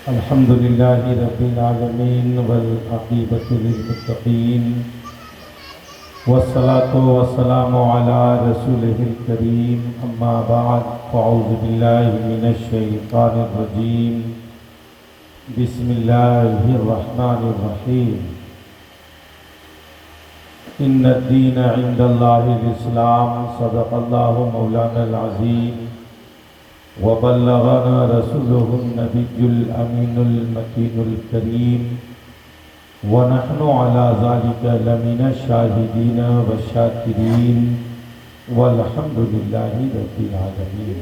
الحمد لله رب العالمين والعاقبة للمتقين والصلاة والسلام على رسوله الكريم أما بعد فأعوذ بالله من الشيطان الرجيم بسم الله الرحمن الرحيم إن الدين عند الله الإسلام صدق الله مولانا العظيم وبلغنا رسوله النبي الأمين المكين الكريم ونحن على ذلك لمن الشاهدين والشاكرين والحمد لله رب العالمين۔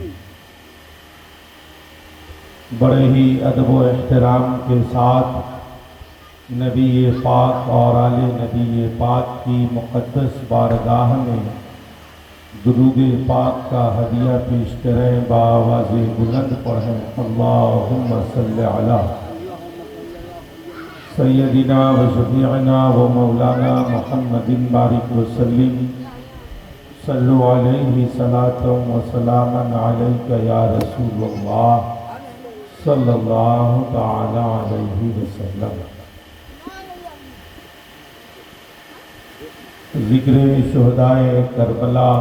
بڑے ہی ادب و احترام کے ساتھ نبی پاک اور آل نبی پاک کی مقدس بارگاہ میں درود پاک کا ہدیہ پیش کریں، بآواز بلند پڑھیں، اللہم صلی علی سیدنا و شفیعنا و مولانا محمد بارک وسلم، صلو علیہ صلاۃ و سلاما علیک یا رسول اللہ صلی اللہ تعالی علیہ وسلم۔ ذکر شہدائے کربلا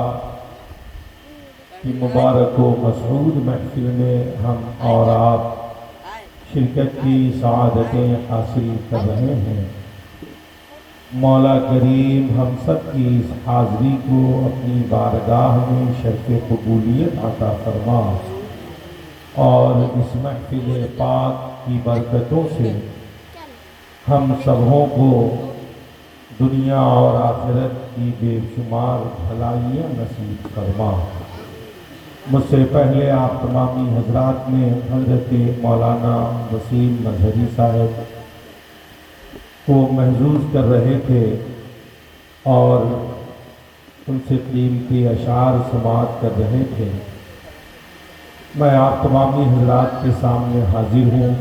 کی مبارک و مسعود محفل میں ہم اور آپ شرکت کی سعادتیں حاصل کر رہے ہیں۔ مولا کریم ہم سب کی اس حاضری کو اپنی بارگاہ میں شرف قبولیت عطا فرما اور اس محفل پاک کی برکتوں سے ہم سبوں کو دنیا اور آخرت کی بے شمار بھلائیاں نصیب فرما۔ مجھ سے پہلے آپ تمامی حضرات نے حضرت مولانا وسیم مظہری صاحب کو محظوظ کر رہے تھے اور ان سے قیمتی اشعار سماعت کر رہے تھے۔ میں آپ تمامی حضرات کے سامنے حاضر ہوں۔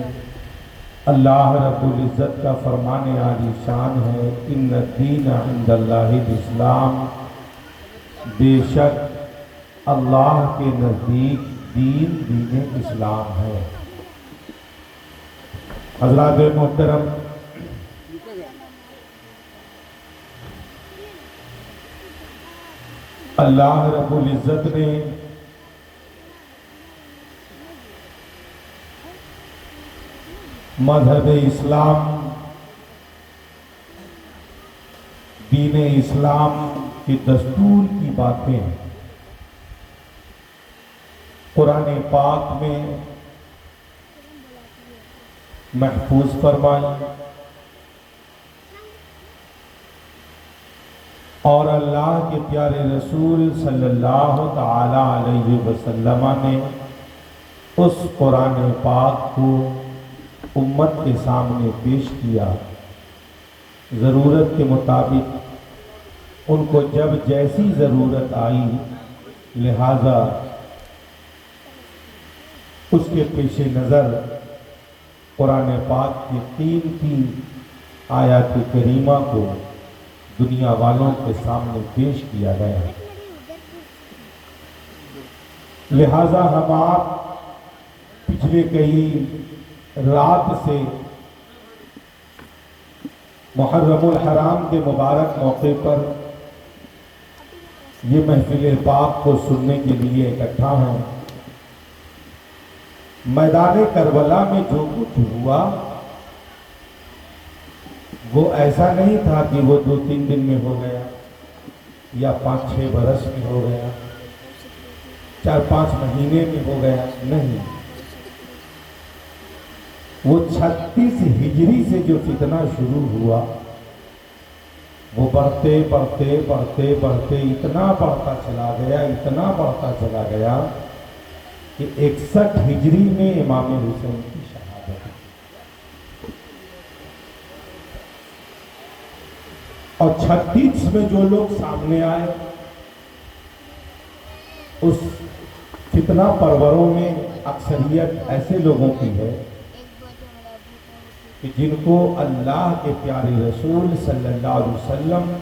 اللہ رب العزت کا فرمان عالی شان ہے، ان الدین عند اللہ الاسلام، بے شک اللہ کے نزدیک دین اسلام ہے۔ حضرات محترم، اللہ رب العزت نے مذہب اسلام، دین اسلام کے دستور کی باتیں قرآن پاک میں محفوظ فرمائی اور اللہ کے پیارے رسول صلی اللہ تعالی علیہ وسلم نے اس قرآن پاک کو امت کے سامنے پیش کیا۔ ضرورت کے مطابق ان کو جب جیسی ضرورت آئی لہذا اس کے پیش نظر قرآن پاک کی قیمتی آیات کریمہ کو دنیا والوں کے سامنے پیش کیا گیا۔ لہذا ہم آپ پچھلے کئی رات سے محرم الحرام کے مبارک موقع پر یہ محفل پاک کو سننے کے لیے اکٹھا ہیں۔ میدان کربلا میں جو کچھ ہوا وہ ایسا نہیں تھا کہ وہ 2-3 دن میں ہو گیا یا 5-6 برس میں ہو گیا، 4-5 مہینے میں ہو گیا، نہیں، وہ 36 ہجری سے جو فتنہ شروع ہوا وہ بڑھتے بڑھتے بڑھتے بڑھتے اتنا بڑھتا چلا گیا کہ 61 ہجری میں امام حسین کی شہادت، اور 36 میں جو لوگ سامنے آئے اس فتنہ پروروں میں اکثریت ایسے لوگوں کی ہے کہ جن کو اللہ کے پیارے رسول صلی اللہ علیہ وسلم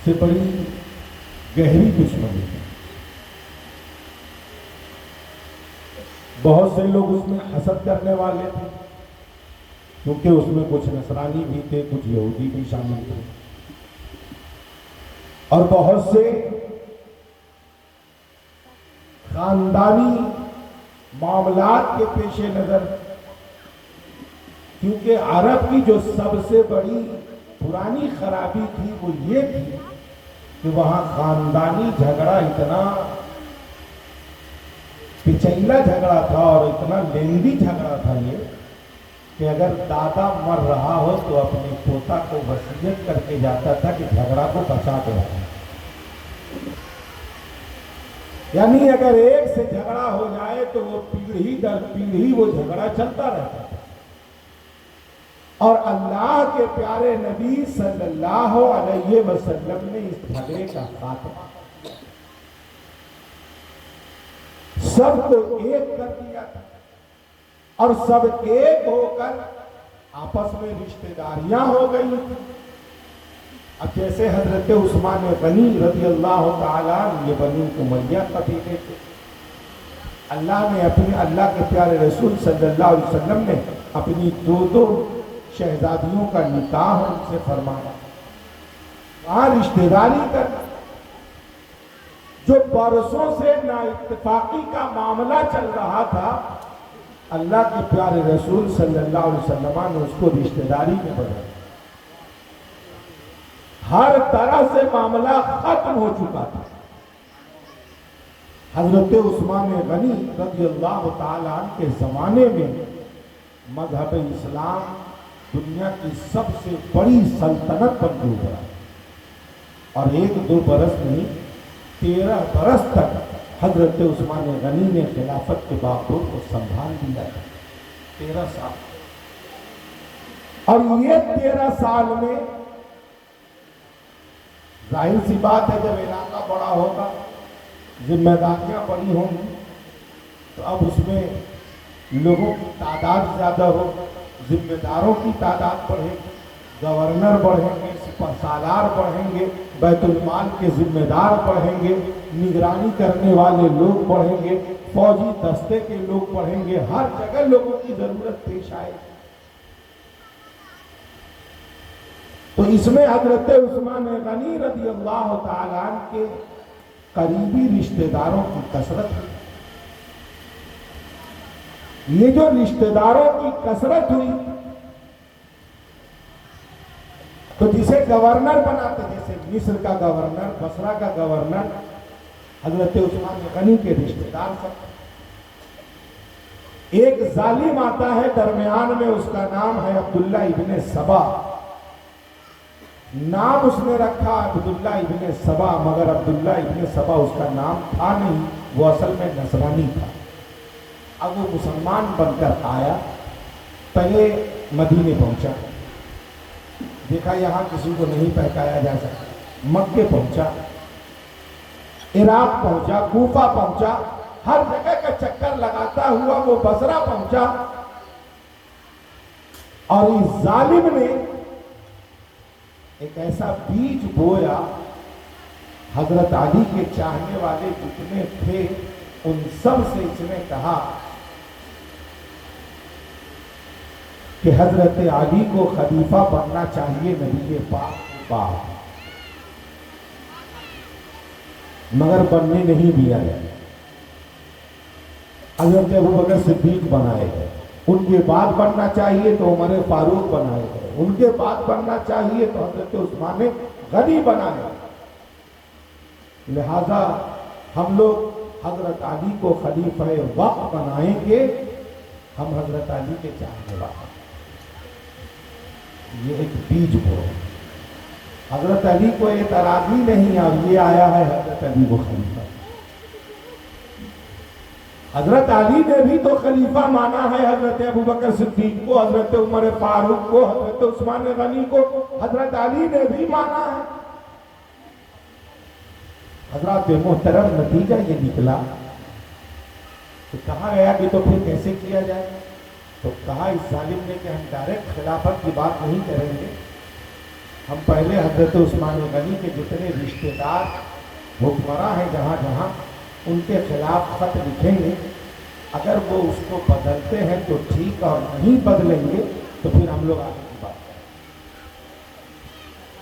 سے بڑی گہری دشمنی ہے۔ بہت سے لوگ اس میں حسد کرنے والے تھے، کیونکہ اس میں کچھ نصرانی بھی تھے، کچھ یہودی بھی شامل تھے، اور بہت سے خاندانی معاملات کے پیش نظر، کیونکہ عرب کی جو سب سے بڑی پرانی خرابی تھی وہ یہ تھی کہ وہاں خاندانی جھگڑا اتنا پچیلا جھگڑا تھا اور اتنا لیندی جھگڑا تھا یہ کہ اگر دادا مر رہا ہو تو اپنے پوتا کو وصیت کر کے جاتا تھا کہ جھگڑا کو بچا کے رکھنا، یعنی اگر ایک سے جھگڑا ہو جائے تو وہ پیڑھی در پیڑھی وہ جھگڑا چلتا رہتا تھا۔ اور اللہ کے پیارے نبی صلی اللہ علیہ وسلم نے اس جھگڑے کا خاتمہ سب کو ایک کر دیا تھا، اور سب ایک ہو کر آپس میں رشتہ داریاں ہو گئی تھی۔ اب جیسے حضرت عثمان غنی رضی اللہ تعالیٰ یہ بنی امیہ قبیلے تھے، اللہ کے پیارے رسول صلی اللہ علیہ وسلم نے اپنی دو شہزادیوں کا نکاح ان سے فرمایا، وہاں رشتہ داری کرنا، جو برسوں سے نا اتفاقی کا معاملہ چل رہا تھا، اللہ کے پیارے رسول صلی اللہ علیہ وسلم نے اس کو رشتہ داری میں بدلا، ہر طرح سے معاملہ ختم ہو چکا تھا۔ حضرت عثمان غنی رضی اللہ تعالیٰ عنہ کے زمانے میں مذہب اسلام دنیا کی سب سے بڑی سلطنت بن کے ابھرا، اور 1-2 برس نہیں 13 برس تک حضرت عثمان غنی نے خلافت کے باغ کو سنبھال دیا تھا، 13 سال۔ اور یہ 13 سال میں ظاہر سی بات ہے جب علاقہ بڑا ہوگا، ذمہ داریاں بڑی ہوں گی، تو اب اس میں لوگوں کی تعداد زیادہ ہو، ذمہ داروں کی تعداد بڑھے گی، گورنر بڑھیں گے، سپہ سالار بڑھیں گے، بیت المال کے ذمہ دار بڑھیں گے، نگرانی کرنے والے لوگ بڑھیں گے، فوجی دستے کے لوگ بڑھیں گے، ہر جگہ لوگوں کی ضرورت پیش آئے گی۔ تو اس میں حضرت عثمان غنی رضی اللہ تعالیٰ عنہ کے قریبی رشتہ داروں کی کثرت ہوئی۔ یہ جو رشتہ داروں کی کثرت ہوئی تو جسے گورنر بناتے، جیسے مصر کا گورنر، بصرہ کا گورنر حضرت عثمان غنی کے رشتہ دار سب۔ ایک ظالم آتا ہے درمیان میں، اس کا نام ہے عبداللہ ابن سبا، نام اس نے رکھا عبداللہ ابن سبا، مگر عبداللہ ابن سبا اس کا نام تھا نہیں، وہ اصل میں نصرانی تھا۔ اب وہ مسلمان بن کر آیا، پہلے مدینے پہنچا، دیکھا یہاں کسی کو نہیں بہکایا جا سکتا، مکے پہنچا، عراق پہنچا، کوفہ پہنچا، ہر جگہ کا چکر لگاتا ہوا وہ بصرہ پہنچا، اور اس ظالم نے ایک ایسا بیج بویا، حضرت علی کے چاہنے والے جتنے تھے ان سب سے اس نے کہا کہ حضرت علی کو خلیفہ بننا چاہیے نبی پاک کے بعد، مگر بننے نہیں دیا گیا۔ حضرت ابوبکر صدیق بنائے گئے، ان کے بعد بننا چاہیے تو عمر فاروق بنائے گئے، ان کے بعد بننا چاہیے تو حضرت عثمان غنی بنائے۔ لہذا ہم لوگ حضرت علی کو خلیفہ وقت بنائیں گے، ہم حضرت علی کے چاہنے والے۔ یہ ایک بیج ہو، حضرت علی کو اعتراض ہی نہیں، اور یہ آیا ہے حضرت علی کو خلیفہ۔ حضرت علی نے بھی تو خلیفہ مانا ہے حضرت ابوبکر صدیق کو، حضرت عمر فاروق کو، حضرت عثمان غنی کو، حضرت علی نے بھی مانا ہے۔ حضرات محترم، نتیجہ یہ نکلا کہ کہا گیا کہ تو پھر کیسے کیا جائے؟ تو کہا اس ظالم نے کہ ہم ڈائریکٹ خلافت کی بات نہیں کریں گے، ہم پہلے حضرت عثمان غنی کے جتنے رشتہ دار حکمراں ہیں جہاں جہاں، ان کے خلاف خط لکھیں گے، اگر وہ اس کو بدلتے ہیں تو ٹھیک، اور نہیں بدلیں گے تو پھر ہم لوگ آگے کی بات کریں۔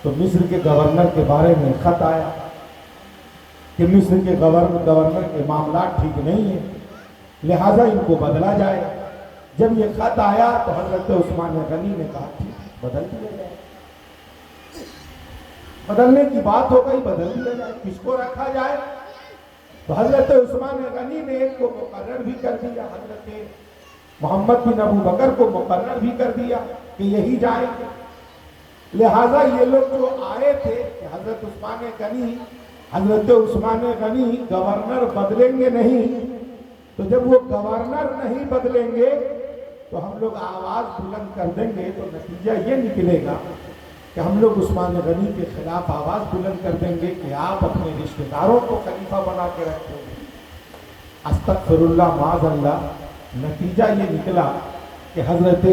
تو مصر کے گورنر کے بارے میں خط آیا کہ مصر کے گورنر کے معاملات ٹھیک نہیں ہیں، لہٰذا ان کو بدلا جائے۔ جب یہ خط آیا تو حضرت عثمان غنی نے کہا ٹھیک، بدل دیا جائے، بدلنے کی بات ہو گئی، بدل دیا جائے، کس کو رکھا جائے؟ تو حضرت عثمان غنی نے ایک کو مقرر بھی کر دیا، حضرت محمد بن ابو بکر کو مقرر بھی کر دیا کہ یہی جائیں گے۔ لہٰذا یہ لوگ جو آئے تھے کہ حضرت عثمان غنی گورنر بدلیں گے نہیں، تو جب وہ گورنر نہیں بدلیں گے تو ہم لوگ آواز بلند کر دیں گے، تو نتیجہ یہ نکلے گا کہ ہم لوگ عثمان غنی کے خلاف آواز بلند کر دیں گے کہ آپ اپنے رشتہ داروں کو خلیفہ بنا کے رکھتے ہیں۔ استغفر اللہ معاذ اللہ۔ نتیجہ یہ نکلا کہ حضرت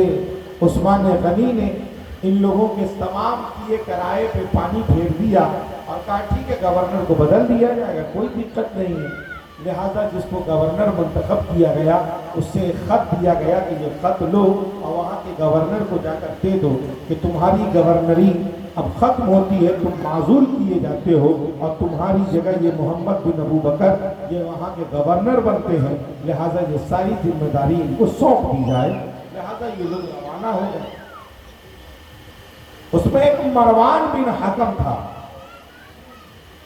عثمان غنی نے ان لوگوں کے تمام کیے کرائے پہ پانی پھیر دیا اور کہا ٹھیک ہے گورنر کو بدل دیا جائے گا، کوئی دقت نہیں ہے۔ لہٰذا جس کو گورنر منتخب کیا گیا اس سے ایک خط دیا گیا کہ یہ خط لو اور وہاں کے گورنر کو جا کر دے دو کہ تمہاری گورنری اب ختم ہوتی ہے، تم معزول کیے جاتے ہو اور تمہاری جگہ یہ محمد بن ابو بکر یہ وہاں کے گورنر بنتے ہیں، لہٰذا یہ ساری ذمہ داری ان کو سونپ دی جائے۔ لہٰذا یہ لوگ روانہ ہو گئے۔ اس میں ایک مروان بن حکم تھا،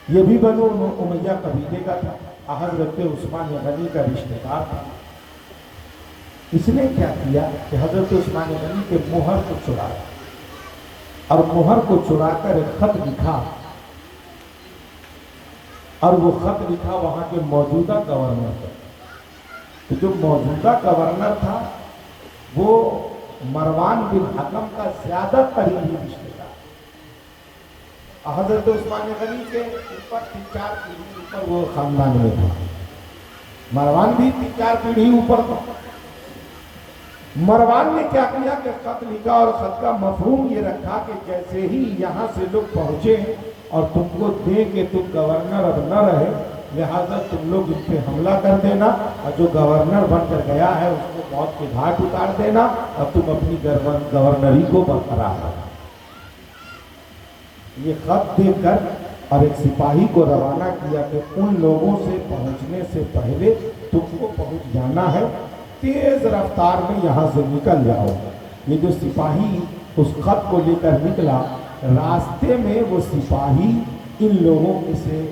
یہ بھی بنو امیہ قبیلے کا تھا، حضرت عثمان غنی کا رشتہ دار تھا۔ اس نے کیا کیا کہ حضرت عثمان غنی کے مہر کو چرایا اور مہر کو چرا کر ایک خط لکھا، اور وہ خط لکھا وہاں کے موجودہ گورنر پر۔ تو جو موجودہ گورنر تھا وہ مروان بن حکم کا زیادہ قریبی رشتہ دار، حضرت عثمان غنی کے اوپر 3-4 پیڑھی اوپر وہ خاندان میں تھا، مروان بھی 3-4 پیڑھی اوپر تھا۔ مروان نے کیا کیا کہ خط لکھا اور خط کا مفہوم یہ رکھا کہ جیسے ہی یہاں سے لوگ پہنچے اور تم کو دیں کہ تم گورنر اب نہ رہے، لہذا تم لوگ اس پہ حملہ کر دینا اور جو گورنر بن کر گیا ہے اس کو موت کے گھاٹ اتار دینا اور تم اپنی گورنری کو برقرار رکھنا۔ یہ خط دے کر اور ایک سپاہی کو روانہ کیا کہ ان لوگوں سے پہنچنے سے پہلے تم کو پہنچ جانا ہے، تیز رفتار میں یہاں سے نکل جاؤ۔ یہ جو سپاہی اس خط کو لے کر نکلا، راستے میں وہ سپاہی ان لوگوں سے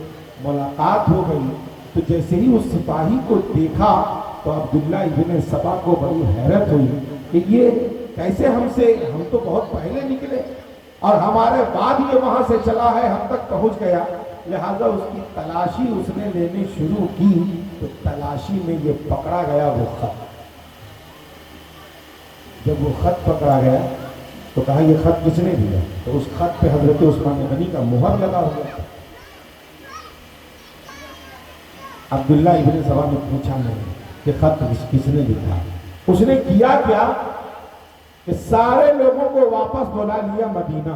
ملاقات ہو گئی، تو جیسے ہی اس سپاہی کو دیکھا تو عبداللہ ابن سبا کو بڑی حیرت ہوئی کہ یہ کیسے ہم تو بہت پہلے نکلے اور ہمارے بعد یہ وہاں سے چلا ہے، ہم تک پہنچ گیا۔ لہٰذا اس کی تلاشی اس نے لینی شروع کی تو تلاشی میں یہ پکڑا گیا وہ خط۔ جب وہ خط پکڑا گیا تو کہا یہ خط کس نے دیا؟ تو اس خط پہ حضرت عثمان غنی کا مہر لگا ہوا۔ عبداللہ ابن سبا نے پوچھا نہیں کہ خط کس نے لکھا؟ اس نے کیا کیا کہ سارے لوگوں کو واپس بلا لیا مدینہ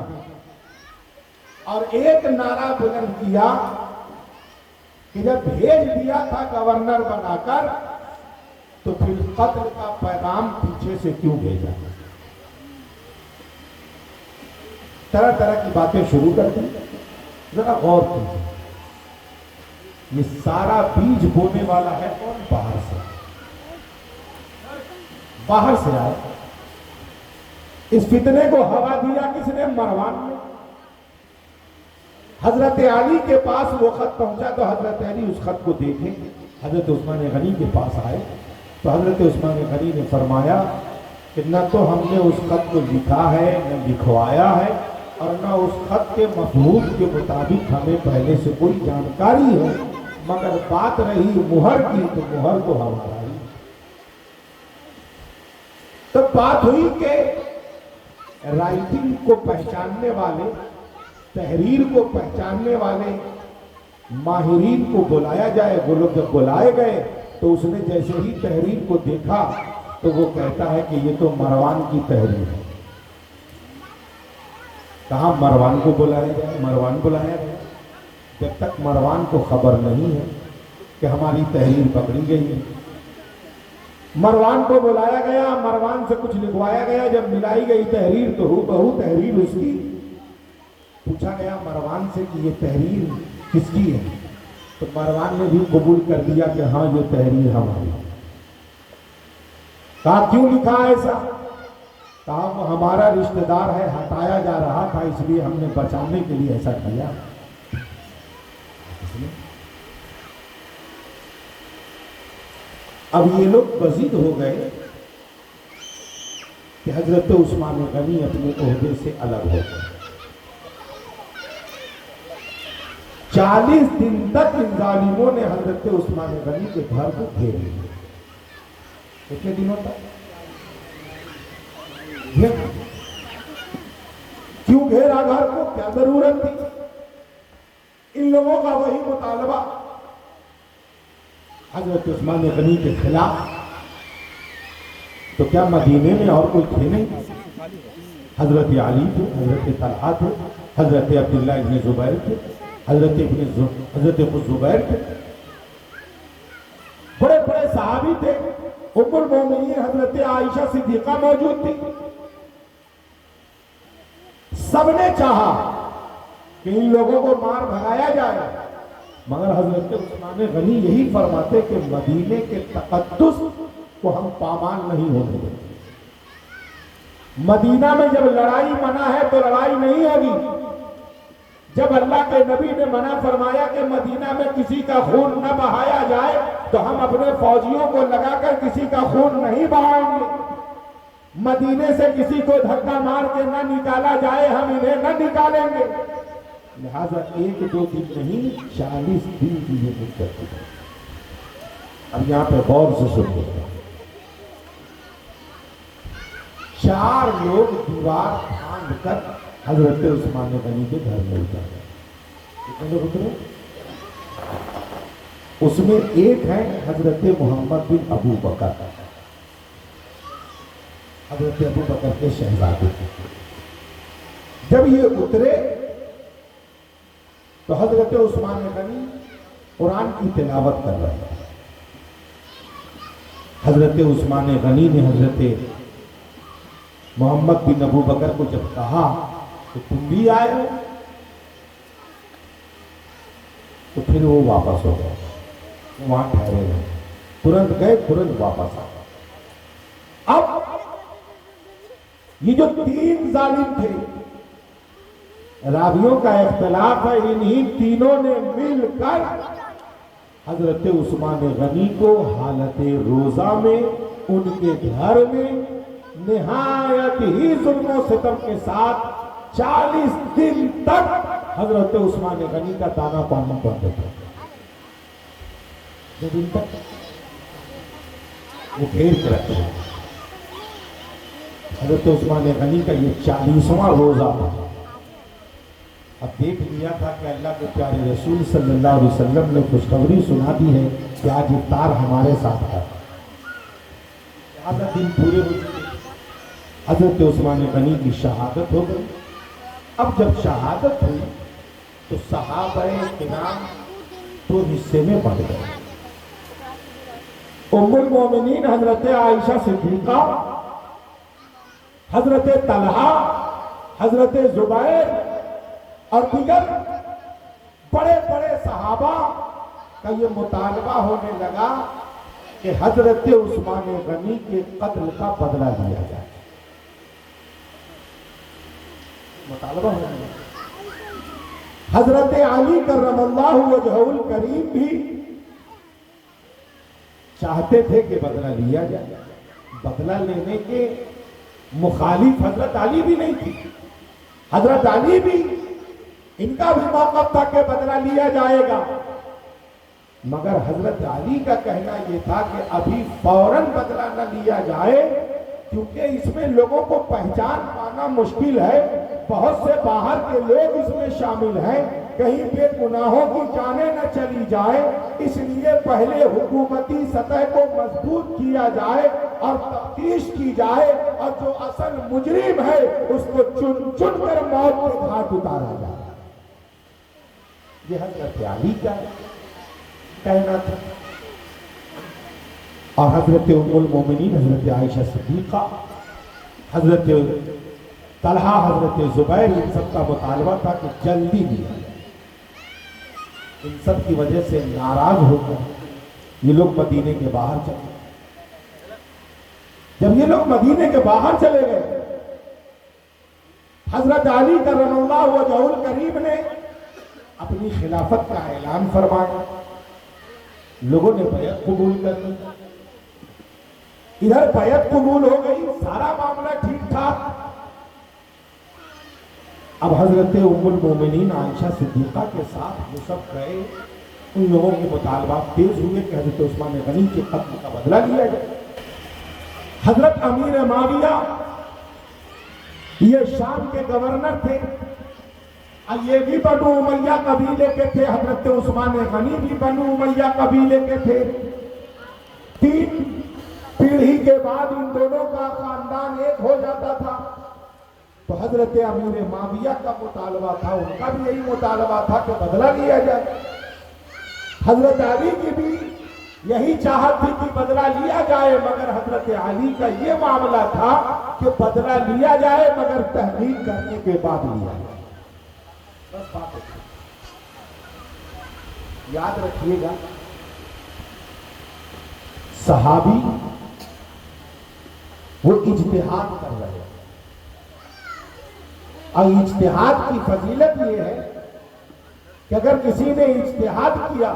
اور ایک نعرہ بلند کیا کہ جب بھیج دیا تھا گورنر بنا کر تو پھر قتل کا پیغام پیچھے سے کیوں بھیجا؟ طرح طرح کی باتیں شروع کر دی۔ ذرا غور کیجیے، یہ سارا بیج بونے والا ہے کون؟ باہر سے آئے۔ اس فتنے کو ہوا دیا کس نے؟ مروان نے۔ حضرت علی کے پاس وہ خط پہنچا تو حضرت علی اس خط کو دیکھے، حضرت عثمان غنی کے پاس آئے تو حضرت عثمان غنی نے فرمایا کہ نہ تو ہم نے اس خط کو لکھا ہے نہ لکھوایا ہے اور نہ اس خط کے مفہوم کے مطابق ہمیں پہلے سے کوئی جانکاری ہے، مگر بات رہی مہر کی تو مہر تو ہمارا ہی۔ تب بات ہوئی کہ رائٹنگ کو پہچاننے والے، تحریر کو پہچاننے والے ماہرین کو بلایا جائے۔ وہ لوگ جب بلائے گئے تو اس نے جیسے ہی تحریر کو دیکھا تو وہ کہتا ہے کہ یہ تو مروان کی تحریر ہے۔ کہاں مروان کو بلایا جائے؟ مروان بلایا گیا۔ جب تک مروان کو خبر نہیں ہے کہ ہماری تحریر پکڑی گئی ہے، مروان کو بلایا گیا، مروان سے کچھ لکھوایا گیا، جب ملائی گئی تحریر تو ہو بہو تحریر اس کی. پوچھا گیا مروان سے کہ یہ تحریر کس کی ہے؟ تو مروان نے بھی قبول کر لیا کہ ہاں یہ تحریر ہماری. کہا کیوں لکھا ایسا؟ کہا وہ ہمارا رشتہ دار ہے، ہٹایا جا رہا تھا، اس لیے ہم نے بچانے کے لیے ایسا کیا. اب یہ لوگ بزید ہو گئے کہ حضرت عثمان غنی اپنے عہدے سے الگ ہو گئے. 40 دن تک ان ظالموں نے حضرت عثمان غنی کے گھر کو گھیر لیا. کتنے دنوں تک؟ کیوں گھیرا گھر کو؟ کیا ضرورت تھی؟ ان لوگوں کا وہی مطالبہ حضرت عثمان غنی کے خلاف. تو کیا مدینے میں اور کوئی تھے نہیں؟ حضرت علی تھے، حضرت طلحہ تھے، حضرت عبداللہ ابن زبیر تھے، حضرت ابو زبیر تھے، بڑے بڑے صحابی تھے. ام المومنین حضرت عائشہ صدیقہ موجود تھی. سب نے چاہا کہ ان لوگوں کو مار بھگایا جائے، مگر حضرت عثمان غنی یہی فرماتے کہ مدینے کے تقدس کو ہم پامال نہیں ہونے دیں. مدینہ میں جب لڑائی منع ہے تو لڑائی نہیں ہوگی. جب اللہ کے نبی نے منع فرمایا کہ مدینہ میں کسی کا خون نہ بہایا جائے تو ہم اپنے فوجیوں کو لگا کر کسی کا خون نہیں بہائیں گے. مدینے سے کسی کو دھکا مار کے نہ نکالا جائے، ہم انہیں نہ نکالیں گے. لہذا 1-2 دن نہیں، 40 دن کی یہ مدت ہے. اب یہاں پہ غور سے سنو. 4 لوگ دیوار پھاند کر حضرت عثمان غنی کے گھر میں اترے. کتنے لوگ اترے؟ اس میں ایک ہے حضرت محمد بن ابو بکر، حضرت ابو بکر کے شہزادے. جب یہ اترے تو حضرت عثمان غنی قرآن کی تلاوت کر رہے ہیں. حضرت عثمان غنی نے حضرت محمد بن ابو بکر کو جب کہا کہ تم بھی آئے ہو، تو پھر وہ واپس ہو گئے. وہاں ٹھہرے گئے، ترنت گئے، ترنت واپس آ گئے. اب یہ جو 3 ظالم تھے، راویوں کا اختلاف ہے، انہی تینوں نے مل کر حضرت عثمان غنی کو حالت روزہ میں ان کے گھر میں نہایت ہی ظلم و ستم کے ساتھ 40 دن تک حضرت عثمان غنی کا دانا پانا بند تھا. دن تک وہ گھیر کے رکھے. حضرت عثمان غنی کا یہ 40واں روزہ تھا. اب دیکھ لیا تھا کہ اللہ کے پیارے رسول صلی اللہ علیہ وسلم نے خوشخبری سنا دی ہے کہ آج افطار ہمارے ساتھ ہے. آدھا دن پورے ہو چکے. حضرت عثمان غنی کی شہادت ہو گئی. اب جب شہادت ہوئی تو صحابہ کرام 2 حصے میں بٹ گئے. ام المومنین حضرت عائشہ صدیقہ، حضرت طلحہ، حضرت زبیر اور دیگر بڑے بڑے صحابہ کا یہ مطالبہ ہونے لگا کہ حضرت عثمان غنی کے قتل کا بدلہ لیا جائے. مطالبہ ہونے لگا. حضرت علی کرم اللہ وجہہ الکریم بھی چاہتے تھے کہ بدلہ لیا جائے. بدلہ لینے کے مخالف حضرت علی بھی نہیں تھی. حضرت علی بھی، ان کا بھی موقف تھا کہ بدلہ لیا جائے گا، مگر حضرت علی کا کہنا یہ تھا کہ ابھی فوراً بدلہ نہ لیا جائے، کیونکہ اس میں لوگوں کو پہچان پانا مشکل ہے. بہت سے باہر کے لوگ اس میں شامل ہیں، کہیں بے گناہوں کی جانیں نہ چلی جائے. اس لیے پہلے حکومتی سطح کو مضبوط کیا جائے اور تفتیش کی جائے، اور جو اصل مجرم ہے اس کو چن چن کر موت کے گھاٹ اتارا جائے. یہ حضرت علی کا کہنا تھا. اور حضرت ام المومنین حضرت عائشہ صدیقہ، حضرت طلحہ، حضرت زبیر، ان سب کا مطالبہ تھا کہ جلدی لیا جائے۔ ان سب کی وجہ سے ناراض ہو کر یہ لوگ مدینے کے باہر چلے گئے۔ جب یہ لوگ مدینے کے باہر چلے گئے، حضرت علی کرم اللہ وجہہ الکریم نے اپنی خلافت کا اعلان فرمایا، لوگوں نے بیعت قبول کر لی۔ ادھر بیعت قبول ہو گئی، سارا معاملہ ٹھیک ٹھاک۔ اب حضرت ام المومنین عائشہ صدیقہ کے ساتھ وہ سب گئے، ان لوگوں کے مطالبات تیز ہوئے کہ حضرت عثمان غنی کے قتل کا بدلہ لیا جائے۔ حضرت امیر معاویہ یہ شام کے گورنر تھے، یہ بھی بنو امیہ قبیلے کے تھے، حضرت عثمان غنی بھی بنو امیہ قبیلے کے تھے۔ 3 پیڑھی کے بعد ان دونوں کا خاندان ایک ہو جاتا تھا۔ تو حضرت امیر معاویہ کا مطالبہ تھا، ان کا بھی یہی مطالبہ تھا کہ بدلہ لیا جائے۔ حضرت علی کی بھی یہی چاہت تھی کہ بدلہ لیا جائے، مگر حضرت علی کا یہ معاملہ تھا کہ بدلہ لیا جائے مگر تحقیق کرنے کے بعد لیا جائے۔ بس بات ہے، یاد رکھیے گا، صحابی وہ اجتہاد کر رہے ہیں، اور اجتہاد کی فضیلت یہ ہے کہ اگر کسی نے اجتہاد کیا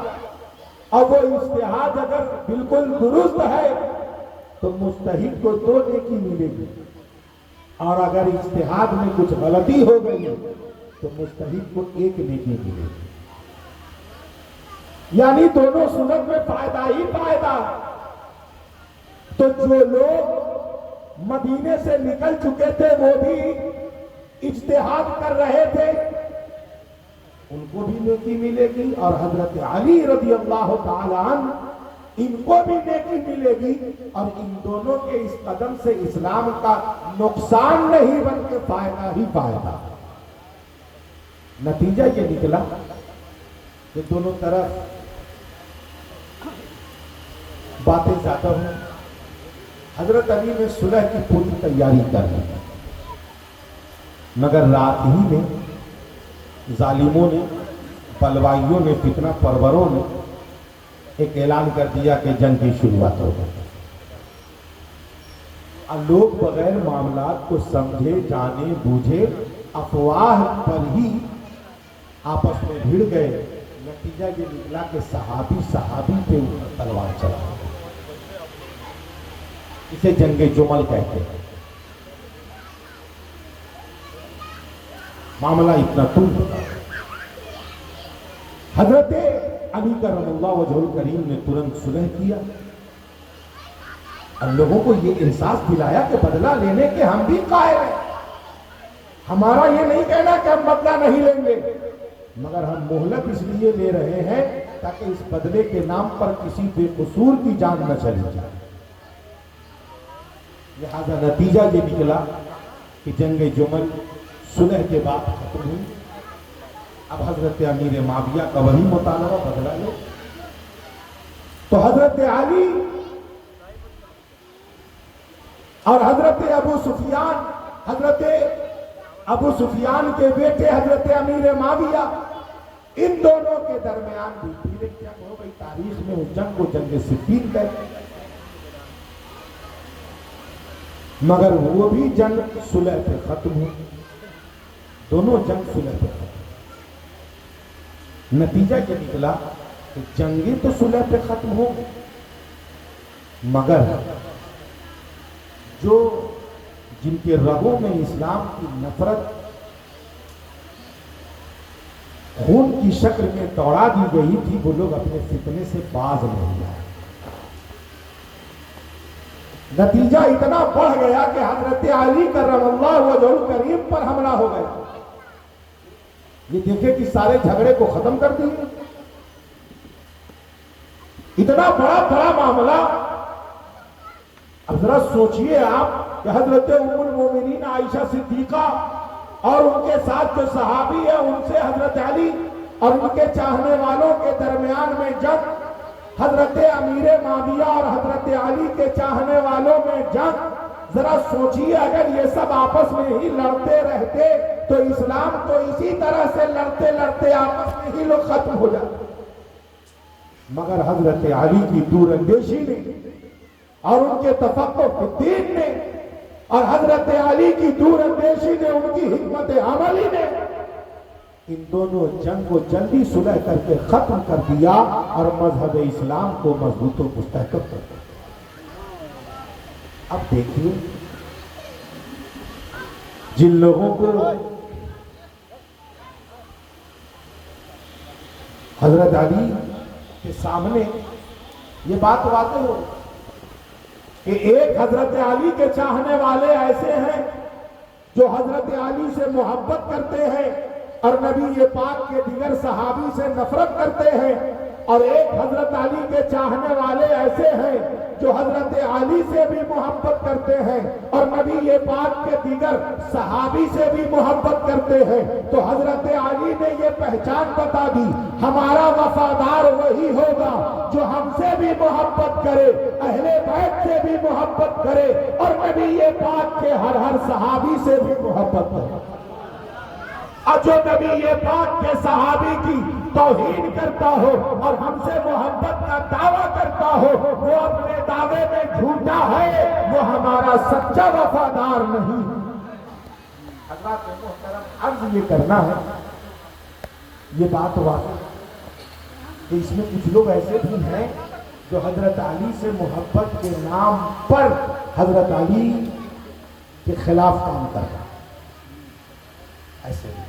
اور وہ اجتہاد اگر بالکل درست ہے تو مجتہد کو 2 نیکی ملے گی، اور اگر اجتہاد میں کچھ غلطی ہو گئی تو مجتہد کو 1 نیکی ملے گی، یعنی دونوں صورت میں فائدہ ہی فائدہ۔ تو جو لوگ مدینے سے نکل چکے تھے وہ بھی اجتہاد کر رہے تھے، ان کو بھی نیکی ملے گی، اور حضرت علی رضی اللہ تعالی عنہ ان کو بھی نیکی ملے گی، اور ان دونوں کے اس قدم سے اسلام کا نقصان نہیں بلکہ فائدہ ہی فائدہ۔ نتیجہ یہ نکلا کہ دونوں طرف باتیں زیادہ ہوئی۔ حضرت علی نے صلح کی پوری تیاری کر لی، مگر رات ہی میں ظالموں نے، بلوائیوں نے، فتنہ پروروں نے ایک اعلان کر دیا کہ جنگ کی شروعات ہو گئی۔ اور لوگ بغیر معاملات کو سمجھے جانے بوجھے افواہ پر ہی آپس میں بھیڑ گئے۔ نتیجہ یہ نکلا کہ صحابی پہ اوپر تلوار چلا، اسے جنگ جمل کہتے ہیں۔ معاملہ اتنا طول ہوتا ہے، حضرت علی کرم اللہ وجہ الکریم نے ترنت صلح کیا، اور لوگوں کو یہ احساس دلایا کہ بدلہ لینے کے ہم بھی قائل ہیں، ہمارا یہ نہیں کہنا کہ ہم بدلہ نہیں لیں گے، مگر ہم مہلت اس لیے لے رہے ہیں تاکہ اس بدلے کے نام پر کسی بے قصور کی جان نہ چلی جائے۔ لہذا نتیجہ یہ نکلا کہ جنگ جمل صلح کے بعد ختم ہوئی۔ اب حضرت امیر معاویہ کا وہی مطالبہ بدلا لے، تو حضرت علی اور حضرت ابو سفیان کے بیٹے حضرت امیر معاویہ، ان دونوں کے درمیان بھی پھر ایک جنگ ہو گئی۔ تاریخ میں اس جنگ کو جنگ صفین کہتے ہیں، مگر وہ بھی جنگ صلح پہ ختم ہوئی، دونوں جنگ صلح پہ ختم۔ نتیجہ یہ نکلا کہ جنگیں تو صلح پہ ختم ہو، مگر جن کے رگوں میں اسلام کی نفرت خون کی شکل میں دوڑا دی گئی تھی، وہ لوگ اپنے فتنے سے باز نہیں آئے۔ نتیجہ اتنا بڑھ گیا کہ حضرت علی کرم اللہ وجہ الکریم پر حملہ ہو گیا۔ یہ دیکھیں کہ سارے جھگڑے کو ختم کر دیے، اتنا بڑا معاملہ۔ اب ذرا سوچئے آپ کہ حضرت ام المومنین عائشہ صدیقہ اور ان کے ساتھ جو صحابی ہیں ان سے حضرت علی اور ان کے چاہنے والوں کے درمیان میں جنگ، حضرت امیر معاویہ اور حضرت علی کے چاہنے والوں میں جنگ، ذرا سوچیے اگر یہ سب آپس میں ہی لڑتے رہتے تو اسلام تو اسی طرح سے لڑتے لڑتے آپس میں ہی لوگ ختم ہو جاتے۔ مگر حضرت علی کی دور اندیشی نے اور ان کے تفقہ فی الدین نے اور حضرت علی کی دور اندیشی نے، ان کی حکمت عملی نے ان دونوں جنگ کو جلدی صلح کر کے ختم کر دیا اور مذہب اسلام کو مضبوط و مستحکم کر دیا۔ اب دیکھیے جن لوگوں کو حضرت علی کے سامنے یہ بات واضح ہو کہ ایک حضرت علی کے چاہنے والے ایسے ہیں جو حضرت علی سے محبت کرتے ہیں اور نبی پاک کے دیگر صحابی سے نفرت کرتے ہیں، اور ایک حضرت علی کے چاہنے والے ایسے ہیں جو حضرت علی سے بھی محبت کرتے ہیں اور نبی پاک کے دیگر صحابی سے بھی محبت کرتے ہیں۔ تو حضرت علی نے یہ پہچان بتا دی، ہمارا وفادار وہی ہوگا جو ہم سے بھی محبت کرے، اہل بیت سے بھی محبت کرے اور نبی پاک کے ہر صحابی سے بھی محبت کرے۔ اور جو نبی پاک کے صحابی کی توہین کرتا ہو اور ہم سے محبت کا دعویٰ کرتا ہو، وہ اپنے دعوے میں جھوٹا ہے، وہ ہمارا سچا وفادار نہیں۔ حضرات محترم، عرض یہ کرنا ہے، یہ بات واضح کہ اس میں کچھ لوگ ایسے بھی ہیں جو حضرت علی سے محبت کے نام پر حضرت علی کے خلاف کام کر رہا ہے، ایسے بھی۔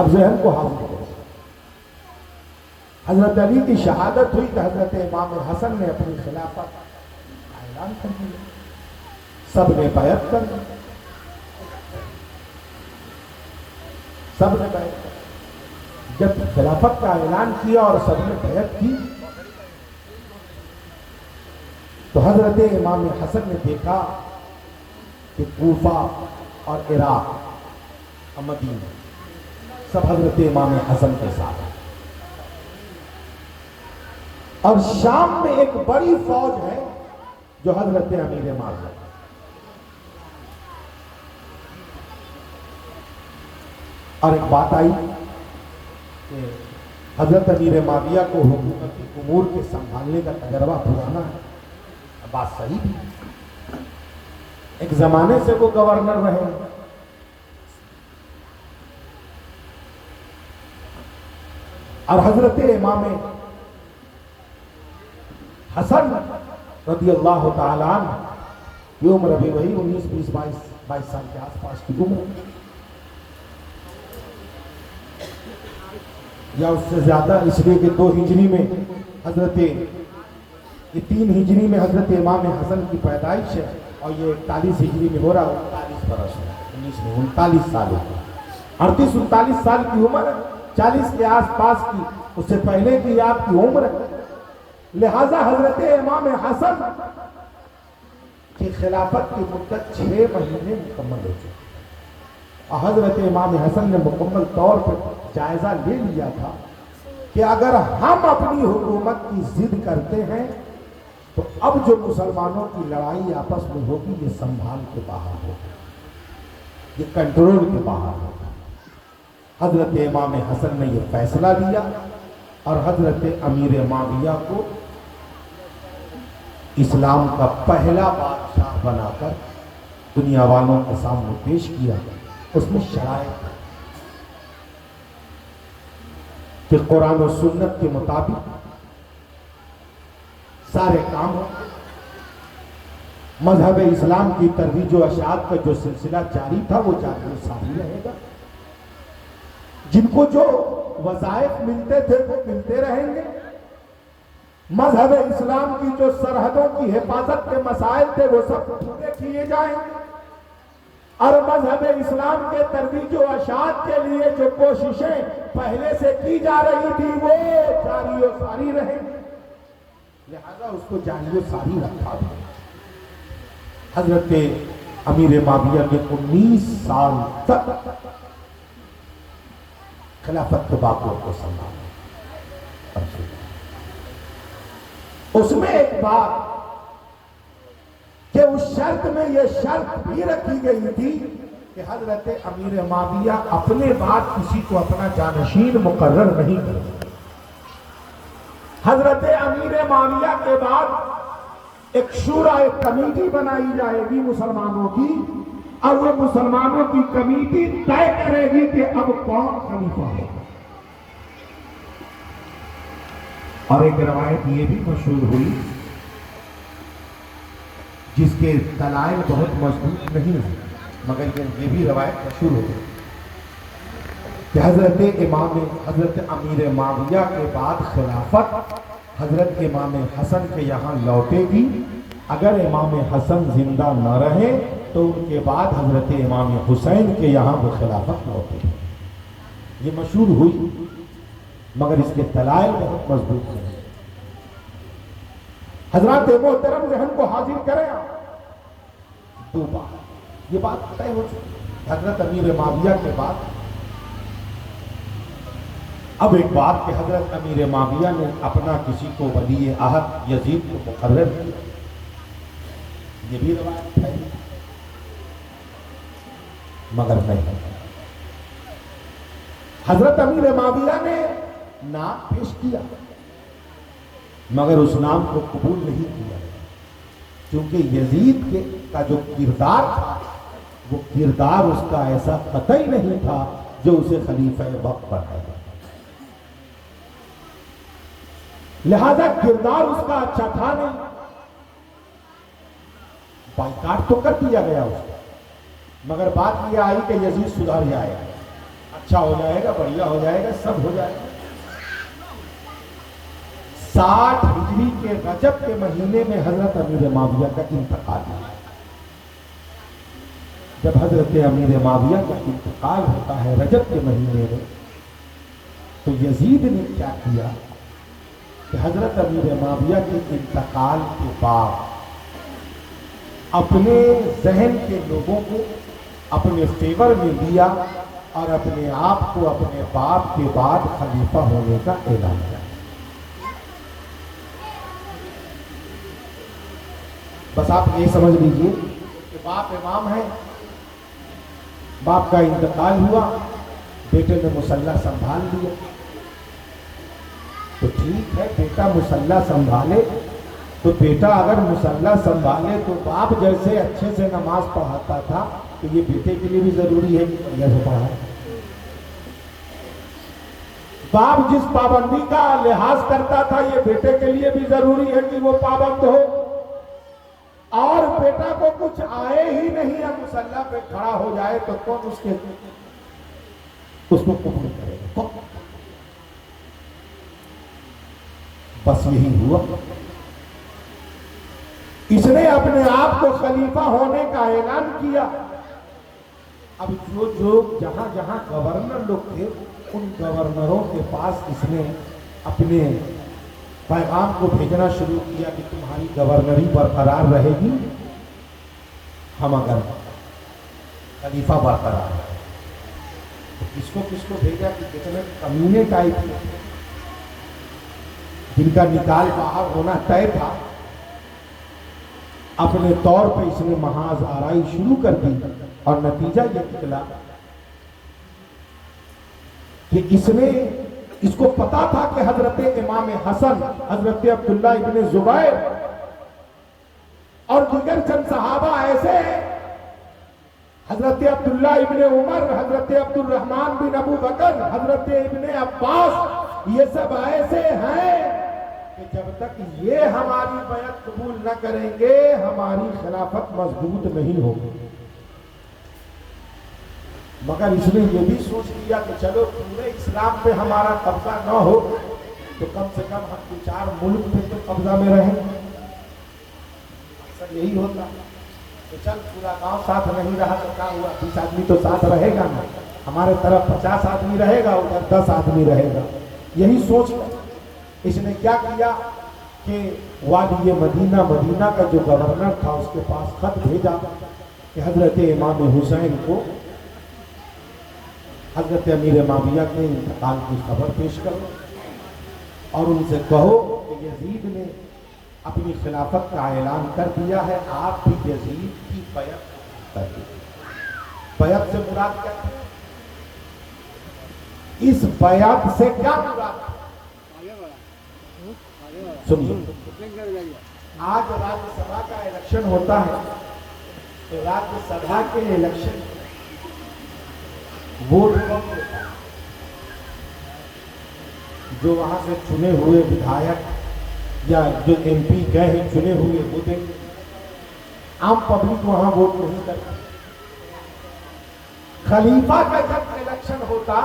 اب ذہن کو حاضر کرو، حضرت علی کی شہادت ہوئی کہ حضرت امام حسن نے اپنی خلافت کا اعلان کر دیا، سب نے بیعت کر دی، سب نے بیعت کر دی۔ جب خلافت کا اعلان کیا اور سب نے بیعت کی تو حضرت امام حسن نے دیکھا کہ کوفہ اور عراق اور مدینہ سب حضرت امام حسن کے ساتھ ہیں، اور شام میں ایک بڑی فوج ہے جو حضرت امیر معاویہ، اور ایک بات آئی کہ حضرت امیر معاویہ کو حکومتی امور کے سنبھالنے کا تجربہ پرانا ہے، بات صحیح بھی، ایک زمانے سے وہ گورنر رہے ہیں، اور حضرت امام حسن رضی اللہ تعالیٰ عنہ کی عمر بھی وہی 19 20 22 سال کے آس پاس کی عمر، یا اس سے زیادہ، اس لیے کہ 2 ہجری میں حضرت، یہ 3 ہجری میں حضرت امام حسن کی پیدائش ہے اور یہ 41 ہجری میں ہو رہا ہے، 39 برس ہے، 19 میں 39 سال ہے، 38 39 سال کی عمر ہے، 40 کے آس پاس کی، اس سے پہلے کی آپ کی عمر ہے۔ لہذا حضرت امام حسن کی خلافت کی مدت 6 مہینے مکمل ہو چکی، اور حضرت امام حسن نے مکمل طور پر جائزہ لے لیا تھا کہ اگر ہم اپنی حکومت کی ضد کرتے ہیں تو اب جو مسلمانوں کی لڑائی آپس میں ہوگی یہ سنبھال کے باہر ہوگی، یہ کنٹرول کے باہر ہوگی۔ حضرت امام حسن نے یہ فیصلہ لیا اور حضرت امیر معاویہ کو اسلام کا پہلا بادشاہ بنا کر دنیا والوں کے سامنے پیش کیا۔ اس میں شرائط کہ قرآن و سنت کے مطابق سارے کام، مذہب اسلام کی ترویج و اشاعت کا جو سلسلہ جاری تھا وہ جاری و ساری رہے گا، جن کو جو وظائف ملتے تھے وہ ملتے رہیں گے، مذہب اسلام کی جو سرحدوں کی حفاظت کے مسائل تھے وہ سب پورے کیے جائیں گے، اور مذہب اسلام کے ترویج و اشاعت کے لیے جو کوششیں پہلے سے کی جا رہی تھی وہ جاری و ساری رہیں گی۔ لہذا اس کو جاری و ساری رکھا تھا۔ حضرت امیر معاویہ نے 19 سال تک خلافت کے باقیوں کو سنبھالا۔ اس میں ایک بات کہ اس شرط میں یہ شرط بھی رکھی گئی تھی کہ حضرت امیر معاویہ اپنے بعد کسی کو اپنا جانشین مقرر نہیں کرے. حضرت امیر معاویہ کے بعد ایک شورا کمیٹی بنائی جائے گی مسلمانوں کی، اور وہ مسلمانوں کی کمیٹی طے کرے گی کہ اب کون خلیفہ ہے. اور ایک روایت یہ بھی مشہور ہوئی جس کے دلائل بہت مضبوط نہیں ہے، مگر یہ بھی روایت مشہور ہو گئی کہ حضرت امیر معاویہ کے بعد خلافت حضرت امام حسن کے یہاں لوٹے گی. اگر امام حسن زندہ نہ رہے تو ان کے بعد حضرت امام حسین کے یہاں وہ خلافت لوٹے گی. یہ مشہور ہوئی مگر اس کے دلائل بہت مضبوط ہیں. حضرات محترم ذہن کو حاضر کریں. دو بات یہ بات طے ہو چکی حضرت امیر معاویہ کے بعد. اب ایک بات کہ حضرت امیر معاویہ نے اپنا کسی کو ولی عہد یزید کو مقرر کیا، یہ بھی روایت ہے مگر نہیں. حضرت امیر معاویہ نے نام پیش کیا مگر اس نام کو قبول نہیں کیا، کیونکہ یزید کا جو کردار تھا وہ کردار اس کا ایسا قطعی نہیں تھا جو اسے خلیفہ وقت بنائے گا. لہذا کردار اس کا اچھا تھا نہیں، بائیکاٹ تو کر دیا گیا اس کو، مگر بات یہ آئی کہ یزید سدھر جائے گا، اچھا ہو جائے گا، بڑھیا ہو جائے گا، سب ہو جائے گا. 60 ہجری کے رجب کے مہینے میں حضرت امیر معاویہ کا انتقال ہوا. جب حضرت امیر معاویہ کا انتقال ہوتا ہے رجب کے مہینے میں، تو یزید نے کیا کیا کہ حضرت امیر معاویہ کے انتقال کے بعد اپنے ذہن کے لوگوں کو اپنے فیور میں دیا اور اپنے آپ کو اپنے باپ کے بعد خلیفہ ہونے کا اعلان کیا. بس آپ یہ سمجھ لیجئے کہ باپ امام ہے، باپ کا انتقال ہوا، بیٹے نے مسلح سنبھال لیا. تو ٹھیک ہے، بیٹا مسلح سنبھالے تو بیٹا اگر مسلح سنبھالے تو باپ جیسے اچھے سے نماز پڑھاتا تھا تو یہ بیٹے کے لیے بھی ضروری ہے کہ بڑھیا سے پڑھائے. باپ جس پابندی کا لحاظ کرتا تھا یہ بیٹے کے لیے بھی ضروری ہے کہ وہ پابند ہو. اور بیٹا کو کچھ آئے ہی نہیں ہے، مسلح پہ کھڑا ہو جائے تو کون اس کو قبول کرے گا؟ بس یہی ہوا. اس نے اپنے آپ کو خلیفہ ہونے کا اعلان کیا. اب جو جہاں جہاں گورنر لوگ تھے ان گورنروں کے پاس اس نے اپنے پیغام کو بھیجنا شروع کیا کہ تمہاری گورنری برقرار رہے گی ہم اگر خلیفہ برقرار رہے. تو کس کو بھیجا کہ کتنے کمینے ٹائپ تھے جن کا نکال باہر ہونا طے تھا. اپنے طور پہ اس نے محاذ آرائی شروع کر دی اور نتیجہ یہ نکلا کہ اس کو پتا تھا کہ حضرت امام حسن، حضرت عبداللہ ابن زبیر اور دیگر چند صحابہ ایسے ہیں، حضرت عبداللہ ابن عمر، حضرت عبد الرحمن بن ابو بکر، حضرت ابن عباس، یہ سب ایسے ہیں کہ جب تک یہ ہماری بیعت قبول نہ کریں گے ہماری خلافت مضبوط نہیں ہوگی. مگر اس نے یہ بھی سوچ لیا کہ چلو پورے اسلام پہ ہمارا قبضہ نہ ہو تو کم سے کم ہم 2-4 ملک پہ تو قبضہ میں رہیں. اکثر یہی ہوتا کہ چل پورا گاؤں ساتھ نہیں رہا تو کیا ہوا، 20 آدمی تو ساتھ رہے گا نا، ہمارے طرف 50 آدمی رہے گا، ادھر 10 آدمی رہے گا. یہی سوچ اس نے کیا کیا کہ وادی مدینہ کا جو گورنر تھا اس کے پاس خط بھیجا کہ حضرت امام حسین کو حضرت امیر معاویہ کے انتقال کی خبر پیش کرو اور ان سے کہو کہ یزید نے اپنی خلافت کا اعلان کر دیا ہے، آپ بھی یزید کی بیعت کر دیں۔ بیعت سے مراد کیا ہے؟ اس بیعت سے کیا مراد ہے؟ سنیے، آج راجیہ سبھا کا الیکشن ہوتا ہے تو راجیہ سبھا کے الیکشن ووٹ کم ہوتا ہے، جو وہاں سے چنے ہوئے ودھایک یا جو ایم پی گئے ہیں چنے ہوئے وہ دیں گے، عام پبلک وہاں ووٹ نہیں کرتی۔ خلیفہ کا جب الیکشن ہوتا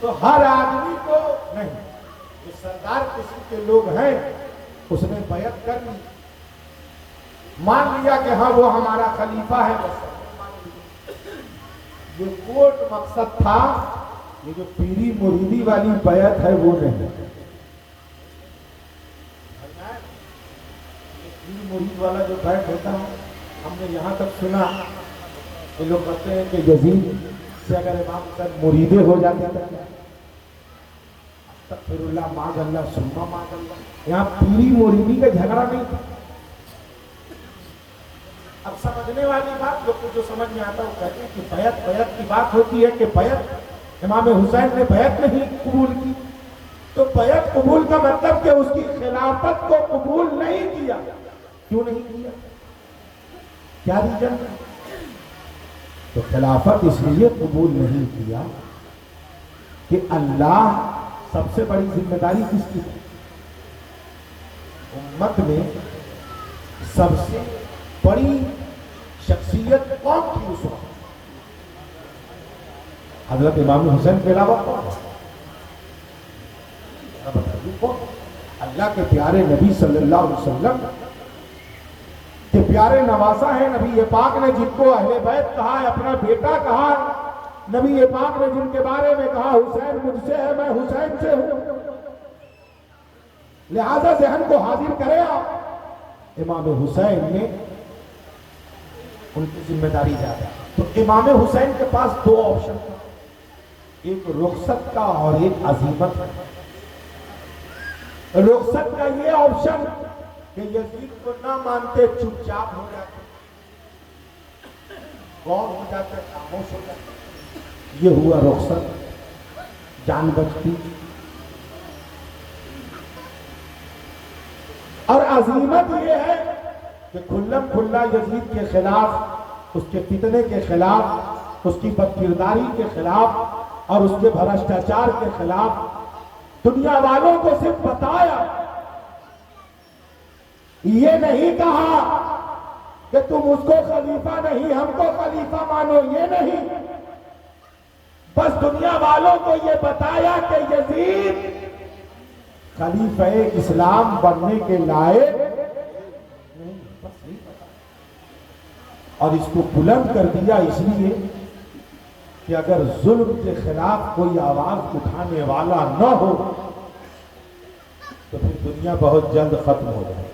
تو ہر آدمی کو نہیں، جو سردار قسم کے لوگ ہیں اس نے بیعت کر لی، مان لیا کہ ہاں وہ ہمارا خلیفہ ہے، بس یہ کوٹ مقصد تھا۔ یہ جو پیری مریدی والی بیعت ہے وہ نہیں، پیری مرید والا جو بیعت ہوتا ہے، ہم نے یہاں تک سنا کہ لوگ کہتے ہیں کہ یزید سے اگر امام حسین مریدے ہو جاتے تھے، استغفر اللہ معاذ اللہ ثم معاذ اللہ، یہاں پیری مریدی کا جھگڑا نہیں تھا۔ اب سمجھنے والی بات جو سمجھ میں آتا ہے وہ کہتے ہیں کہ بیعت کی بات ہوتی ہے کہ بیعت امام حسین نے بیعت نہیں قبول کی، تو بیعت قبول کا مطلب کہ اس کی خلافت کو قبول نہیں کیا۔ کیوں نہیں کیا؟ کیا ریزن؟ تو خلافت اس لیے قبول نہیں کیا کہ اللہ سب سے بڑی ذمہ داری کس کی ہے؟ امت میں سب سے بڑی شخصیت کون تھی اس وقت؟ حضرت امام حسین کے علاوہ کون؟ اللہ کے پیارے نبی صلی اللہ علیہ وسلم کے پیارے نواسا ہے۔ نبی پاک نے جن کو اہل بیت کہا ہے، اپنا بیٹا کہا، نبی پاک نے جن کے بارے میں کہا حسین مجھ سے ہے، میں حسین سے ہوں، لہذا ذہن کو حاضر کرے آپ۔ امام حسین نے ان کی ذمہ داری زیادہ، تو امام حسین کے پاس دو آپشن تھا، ایک رخصت کا اور ایک عزیمت کا۔ رخصت کا یہ آپشن کہ یزید کو نہ مانتے، چپ چاپ ہو جاتے، غور ہو جاتے، خاموش ہو جاتے، یہ ہوا رخصت، جان بچتی۔ اور عزیمت یہ ہے کہ کھلم کھلا یزید کے خلاف، اس کے فتنے کے خلاف، اس کی بدکرداری کے خلاف اور اس کے بھرشٹاچار کے خلاف دنیا والوں کو صرف بتایا، یہ نہیں کہا کہ تم اس کو خلیفہ نہیں ہم کو خلیفہ مانو، یہ نہیں، بس دنیا والوں کو یہ بتایا کہ یزید خلیفہ اسلام بننے کے لائق نہیں، بس نہیں پتا۔ اور اس کو بلند کر دیا اس لیے کہ اگر ظلم کے خلاف کوئی آواز اٹھانے والا نہ ہو تو پھر دنیا بہت جلد ختم ہو جائے،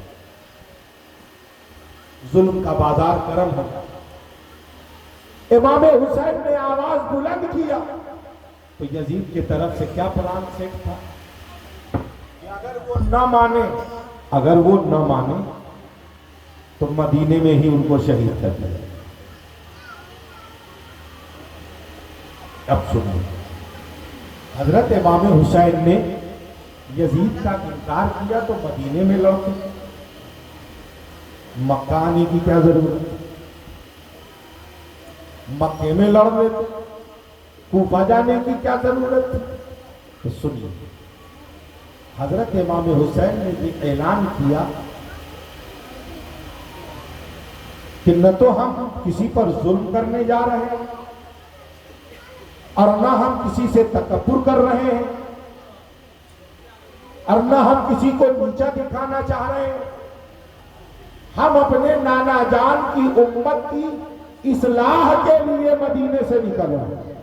ظلم کا بازار گرم ہو جائے۔ امام حسین نے آواز بلند کیا تو یزید کی طرف سے کیا پلان سیٹ تھا کہ اگر وہ نہ مانے تو مدینے میں ہی ان کو شہید کر دیا۔ اب سنو، حضرت امام حسین نے یزید کا انکار کیا تو مدینے میں لوٹے، مکہ آنے کی کیا ضرورت؟ مکے میں لڑ لیتے، کوفہ جانے کی کیا ضرورت تھی؟ تو سنیے، حضرت امام حسین نے یہ اعلان کیا کہ نہ تو ہم کسی پر ظلم کرنے جا رہے ہیں اور نہ ہم کسی سے تکبر کر رہے ہیں اور نہ ہم کسی کو نیچا دکھانا چاہ رہے ہیں، ہم اپنے نانا جان کی امت کی اصلاح کے لیے مدینے سے نکل رہے ہیں۔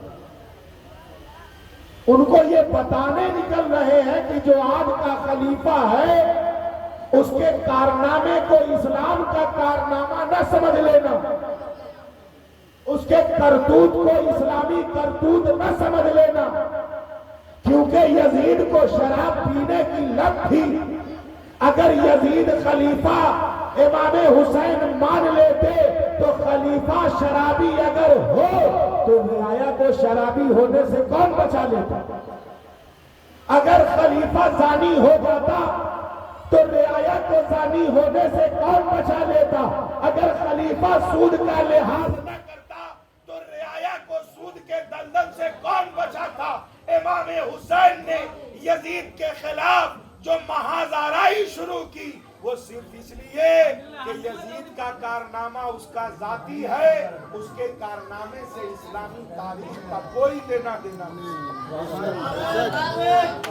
ان کو یہ بتانے نکل رہے ہیں کہ جو آج کا خلیفہ ہے اس کے کارنامے کو اسلام کا کارنامہ نہ سمجھ لینا، اس کے کرتوت کو اسلامی کرتوت نہ سمجھ لینا، کیونکہ یزید کو شراب پینے کی لت تھی اگر یزید خلیفہ امام حسین مان لیتے تو خلیفہ شرابی اگر ہو تو رعایا کو شرابی ہونے سے کون بچا لیتا؟ اگر خلیفہ زانی ہو جاتا تو رعایا کو زانی ہونے سے کون بچا لیتا؟ اگر خلیفہ سود کا لحاظ نہ کرتا تو رعایا کو سود کے دلدل سے کون بچاتا؟ امام حسین نے یزید کے خلاف جو محاذ آرائی شروع کی وہ صرف اس لیے کہ یزید کا کارنامہ اس کا ذاتی ہے، اس کے کارنامے سے اسلامی تاریخ کا کوئی لینا دینا نہیں۔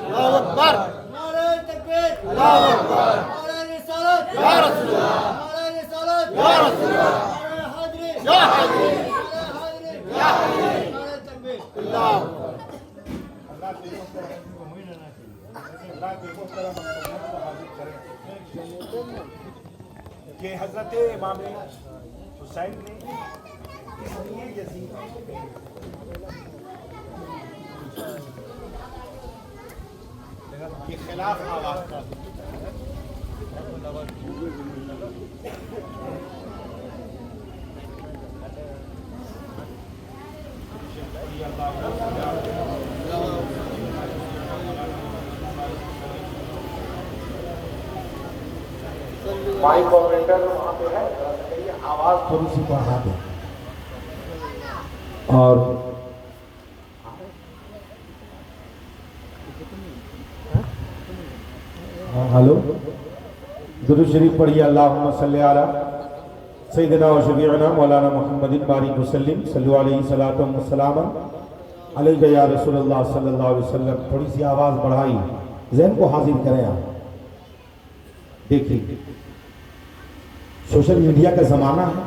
اللہ اکبر، نعرہ تکبیر، اللہ اکبر، نعرہ رسالت یا رسول اللہ، نعرہ رسالت یا رسول اللہ، نعرہ حیدری یا حیدری، نعرہ حیدری یا حیدری، نعرہ تکبیر، اللہ اکبر۔ اللہ کے محترم کو حاضر کریں کہ حضرت امام حسین نے اس لیے یزید کے خلاف آواز کا مائک آپریٹر وہاں پہ ہے، آواز تھوڑی سی بڑھا دیں۔ اور ہلو، درود شریف پڑھیے، اللہم صلی علی سیدنا و شفیعنا مولانا محمد بارک وسلم، صلو علیہ صلاۃ و سلام علیہ یا رسول اللہ صلی اللہ علیہ وسلم۔ تھوڑی سی آواز بڑھائی، ذہن کو حاضر کریں۔ آپ دیکھیے سوشل میڈیا کا زمانہ ہے،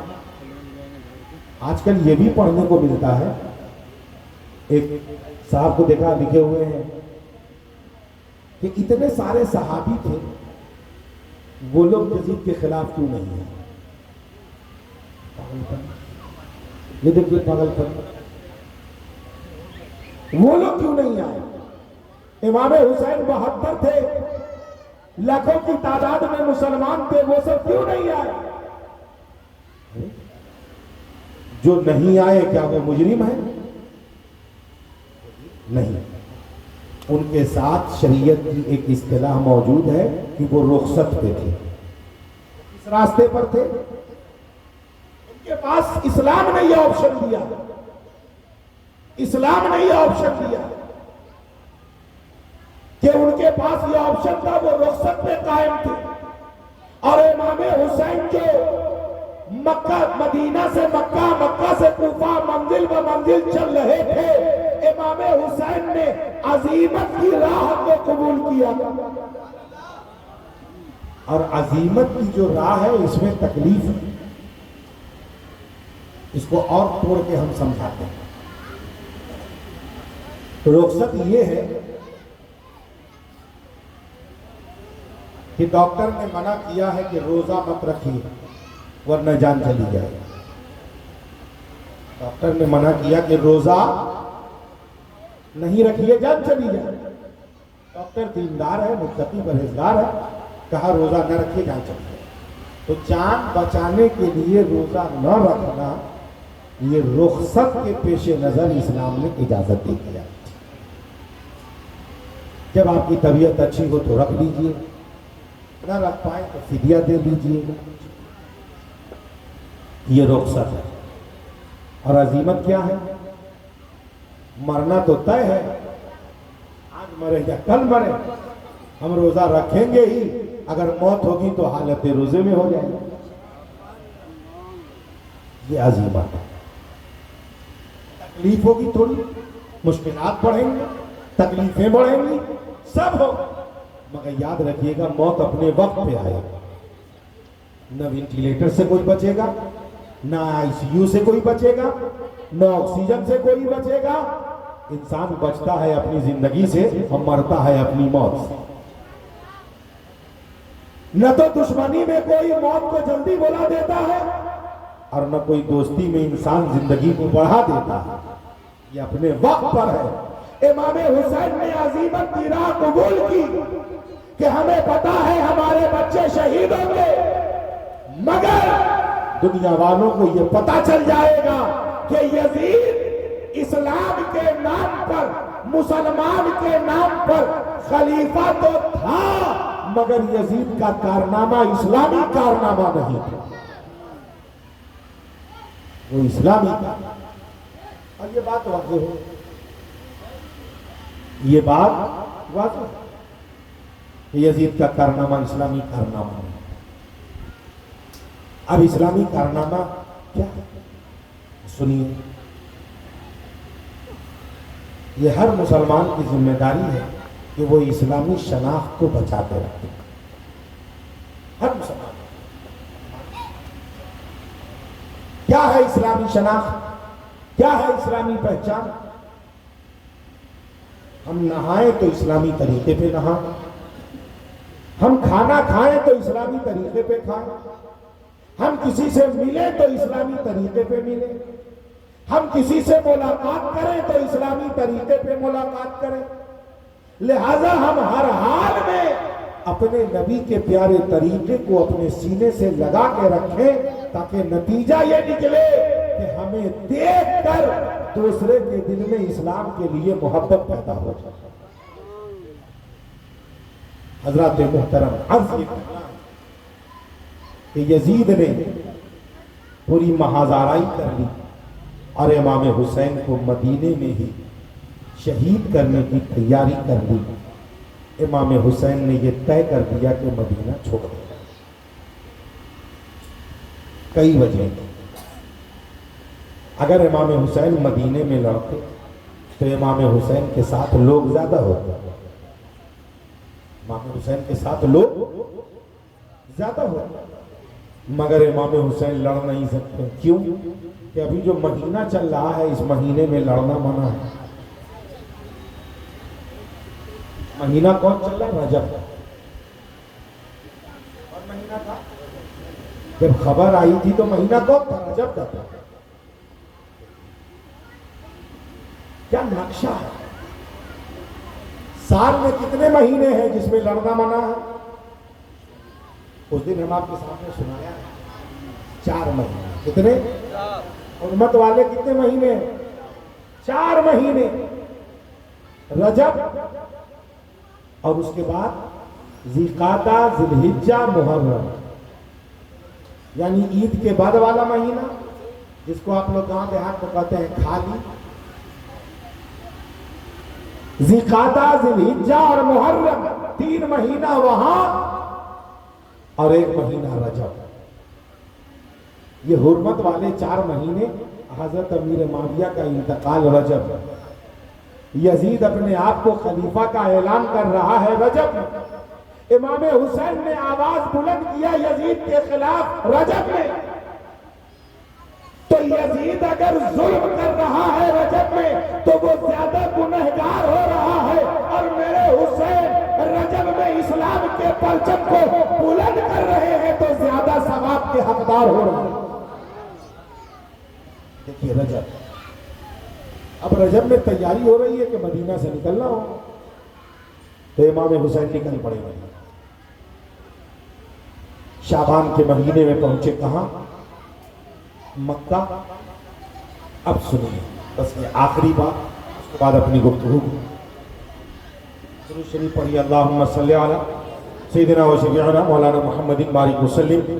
آج کل یہ بھی پڑھنے کو ملتا ہے، ایک صاحب کو دیکھا لکھے ہوئے ہیں کہ اتنے سارے صحابی تھے، وہ لوگ یزید کے خلاف کیوں نہیں ہیں؟ یہ دیکھیے پاگل پن، وہ لوگ کیوں نہیں آئے؟ امام حسین 72 تھے، لاکھوں کی تعداد میں مسلمان تھے، وہ سب کیوں نہیں آئے؟ جو نہیں آئے کیا وہ مجرم ہیں؟ نہیں، ان کے ساتھ شریعت کی ایک اصطلاح موجود ہے کہ وہ رخصت پہ تھے، اس راستے پر تھے، ان کے پاس اسلام نے یہ آپشن دیا، اسلام نے یہ آپشن دیا کہ ان کے پاس یہ آپشن تھا، وہ رخصت پہ قائم تھے۔ اور امام حسین جو مکہ مدینہ سے مکہ، مکہ سے کوفہ منزل و منزل چل رہے تھے، امام حسین نے عزیمت کی راہ کو قبول کیا، اور عزیمت کی جو راہ ہے اس میں تکلیف ہے، اس کو اور توڑ کے ہم سمجھاتے ہیں۔ رخصت یہ ہے کہ ڈاکٹر نے منع کیا ہے کہ روزہ مت رکھیے ورنہ جان چلی جائے، ڈاکٹر نے منع کیا کہ روزہ نہیں رکھیے جان چلی جائے، ڈاکٹر دیندار ہے، متقی پرہیزگار ہے، کہا روزہ نہ رکھیے جان چلی جائے۔ تو جان بچانے کے لیے روزہ نہ رکھنا یہ رخصت کے پیش نظر اسلام نے اجازت دی ہے۔ جب آپ کی طبیعت اچھی ہو تو رکھ لیجئے، نہ رکھ پائیں تو فدیہ دے لیجئے، یہ رخصت ہے۔ اور عزیمت کیا ہے؟ مرنا تو طے ہے، آج مرے یا کل مرے، ہم روزہ رکھیں گے ہی، اگر موت ہوگی تو حالت روزے میں ہو جائے گا، یہ عزیمت ہے۔ تکلیف ہوگی تھوڑی، مشکلات بڑھیں گی، تکلیفیں بڑھیں گی، سب ہوگا، مگر یاد رکھیے گا موت اپنے وقت پہ آئے گا۔ نہ وینٹیلیٹر سے کوئی بچے گا، نہ آئی سی یو سے کوئی بچے گا، نہ آکسیجن سے کوئی بچے گا۔ انسان بچتا ہے اپنی زندگی سے اور مرتا ہے اپنی موت سے۔ نہ تو دشمنی میں کوئی موت کو جلدی بلا دیتا ہے، اور نہ کوئی دوستی میں انسان زندگی کو بڑھا دیتا ہے، یہ اپنے وقت پر ہے۔ امام حسین نے عزیمت کی راہ قبول کی، کہ ہمیں پتا ہے ہمارے بچے شہید ہوں گے، مگر دنیا والوں کو یہ پتا چل جائے گا کہ یزید اسلام کے نام پر، مسلمان کے نام پر خلیفہ تو تھا، مگر یزید کا کارنامہ اسلامی کارنامہ نہیں تھا، وہ اسلامی تھا۔ اور یہ بات واضح ہو، یہ بات واضح ہے کہ یزید کا کارنامہ اسلامی کارنامہ نہیں۔ اب اسلامی کارنامہ کیا ہے سنیے، یہ ہر مسلمان کی ذمہ داری ہے کہ وہ اسلامی شناخت کو بچاتے رکھے، ہر مسلمان۔ کیا ہے اسلامی شناخت، کیا ہے اسلامی پہچان؟ ہم نہائیں تو اسلامی طریقے پہ نہائیں، ہم کھانا کھائیں تو اسلامی طریقے پہ کھائیں، ہم کسی سے ملیں تو اسلامی طریقے پہ ملیں، ہم کسی سے ملاقات کریں تو اسلامی طریقے پہ ملاقات کریں۔ لہذا ہم ہر حال میں اپنے نبی کے پیارے طریقے کو اپنے سینے سے لگا کے رکھیں، تاکہ نتیجہ یہ نکلے کہ ہمیں دیکھ کر دوسرے کے دل میں اسلام کے لیے محبت پیدا ہو جائے۔ حضرات محترم، عرض یہ کرنا کہ یزید نے پوری محاذارائی کر لی اور امام حسین کو مدینے میں ہی شہید کرنے کی تیاری کر لی۔ امام حسین نے یہ طے کر دیا کہ مدینہ چھوڑ دے گا۔ کئی وجہ، اگر امام حسین مدینے میں لڑتے تو امام حسین کے ساتھ لوگ زیادہ ہوتے، امام حسین کے ساتھ لوگ زیادہ ہوتے، مگر امام حسین لڑ نہیں سکتے۔ کیوں؟ کہ ابھی جو مہینہ چل رہا ہے، اس مہینے میں لڑنا منع ہے۔ مہینہ کون چل رہا ہے؟ رجب۔ اور مہینہ تھا جب خبر آئی تھی تو مہینہ کون تھا؟ رجب کا تھا۔ کیا نقشہ ہے؟ سال میں کتنے مہینے ہیں جس میں لڑنا منع ہے؟ اس دن ہم آپ کے سامنے سنایا 4 مہینے۔ کتنے؟ امت والے کتنے مہینے؟ 4 مہینے، رجب اور اس کے بعد ذی-قعدہ، ذی-الحجہ، محرم، یعنی عید کے بعد والا مہینہ، جس کو آپ لوگ گاؤں دیہات میں کہتے ہیں کھالی۔ ذی-قعدہ، ذی-الحجہ اور محرم، 3 مہینہ وہاں اور 1 مہینہ رجب۔ یہ حرمت والے 4 مہینے۔ حضرت امیر معاویہ کا انتقال رجب، یزید اپنے آپ کو خلیفہ کا اعلان کر رہا ہے رجب، امام حسین نے آواز بلند کیا یزید کے خلاف رجب میں، تو یزید اگر ظلم کر رہا ہے رجب میں تو وہ زیادہ گنہگار ہو رہا ہے، اور میرے حسین رجب میں اسلام کے پرچم کو بلند کر رہے ہیں تو زیادہ ثواب کے حقدار ہو رہے ہیں۔ دیکھیے رجب، اب رجب میں تیاری ہو رہی ہے کہ مدینہ سے نکلنا ہو، تو امام حسین نکل پڑے گا۔ شعبان کے مہینے میں پہنچے کہاں؟ مکہ۔ اب سنیے بس یہ آخری بات، اس کے بعد اپنی گفتگو درود شریف پڑھیے۔ اللہم صلی علی سیدنا و شفیعنا مولانا محمد بارک وسلم،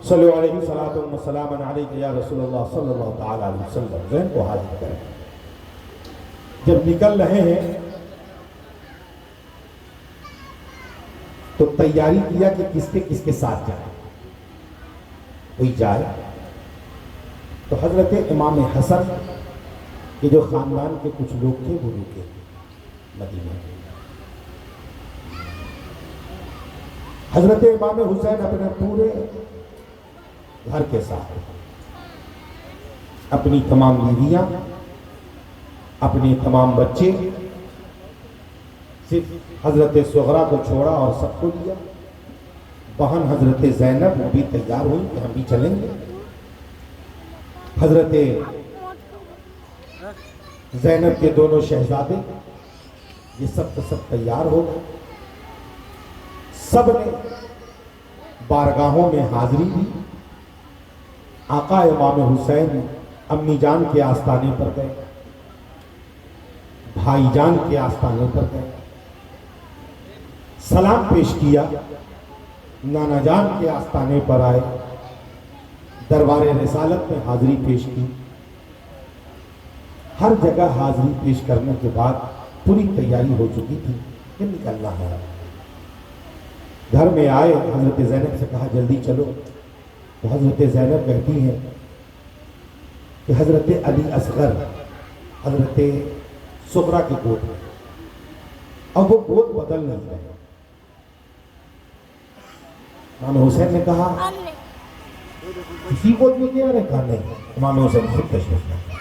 صلی علیہ صلاۃ و سلام علیک یا رسول اللہ صلی اللہ تعالی علیہ وسلم۔ ذہن کو حاضر کریں، جب نکل رہے ہیں تو تیاری کیا کہ کس کے ساتھ جائے، کوئی جائے تو حضرت امام حسن کے جو خاندان کے کچھ لوگ تھے وہ رکے مدینہ۔ حضرت امام حسین اپنے پورے گھر کے ساتھ، اپنی تمام بیویاں، اپنے تمام بچے، صرف حضرت صغرا کو چھوڑا اور سب کو لیا۔ بہن حضرت زینب وہ بھی تیار ہوئی کہ ہم بھی چلیں گے۔ حضرت زینب کے دونوں شہزادے یہ سب تیار ہو گئے۔ سب نے بارگاہوں میں حاضری دی. آقا امام حسین امی جان کے آستانے پر گئے, بھائی جان کے آستانے پر گئے, سلام پیش کیا. نانا جان کے آستانے پر آئے, دربار رسالت میں حاضری پیش کی. ہر جگہ حاضری پیش کرنے کے بعد پوری تیاری ہو چکی تھی کہ نکلنا ہے. گھر میں آئے, حضرت زینب سے کہا جلدی چلو. تو حضرت زینب کہتی ہیں کہ حضرت علی اصغر حضرت صغرا کی گود ہے, اب وہ گود بدل نہیں رہے. امام حسین نے کہا کسی گود میں کیا رکھا؟ نہیں. امام حسین خود تشریف لاتے.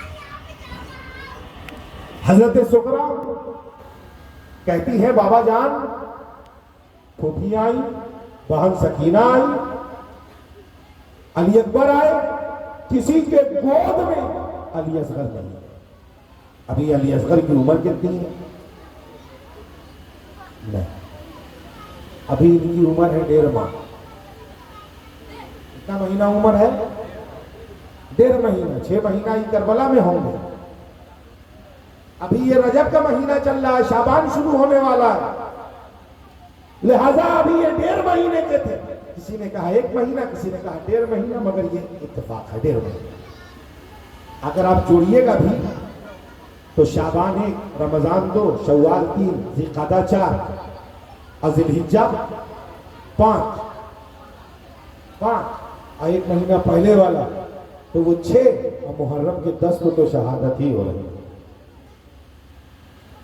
حضرت صغرا کہتی ہے بابا جان, پھوپھی آئی, بہن سکینہ آئی, علی اکبر آئے, کسی کے گود میں علی اصغر نہیں. ابھی علی اصغر کی عمر کتنی ہے؟ نہیں, ابھی ان کی عمر ہے 1.5 ماہ. کتنا مہینہ عمر ہے؟ 1.5 مہینہ. 6 مہینہ ہی کربلا میں ہوں گے. ابھی یہ رجب کا مہینہ چل رہا ہے, شعبان شروع ہونے والا ہے, لہذا ابھی یہ 1.5 مہینے کے تھے. کسی نے کہا 1 مہینہ, کسی نے کہا 1.5 مہینہ, مگر یہ اتفاق ہے 1.5 مہینہ. اگر آپ جوڑیے گا بھی تو شعبان 1, رمضان 2, شوال 3, ذوالقعدہ 4 اور ذی الحجہ 5 اور 1 مہینہ پہلے والا تو وہ 6 اور محرم کے 10 کو تو شہادت ہی ہو رہی ہے.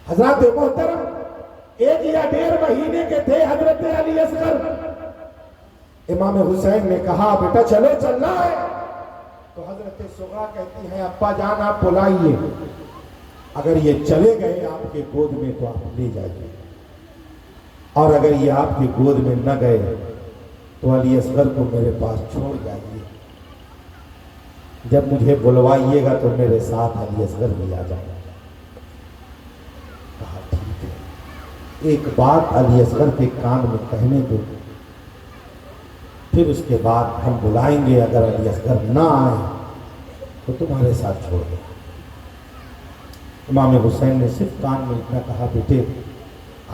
حضرات محترم 1 یا 1.5 مہینے کے تھے حضرت علی اصغر. امام حسین نے کہا بیٹا چلو, چلنا ہے. تو حضرت صغرا کہتی ہیں ابا جان آپ بلائیے, اگر یہ چلے گئے آپ کے گود میں تو آپ لے جائیے, اور اگر یہ آپ کے گود میں نہ گئے تو علی اصغر کو میرے پاس چھوڑ جائیے. جب مجھے بلوائیے گا تو میرے ساتھ علی اصغر بھی آ جائے. کہا ٹھیک ہے, ایک بات علی اصغر کے کان میں کہنے دو, پھر اس کے بعد ہم بلائیں گے. اگر علی اصغر نہ آئے تو تمہارے ساتھ چھوڑ دیں. امام حسین نے صرف کان میں اتنا کہا بیٹے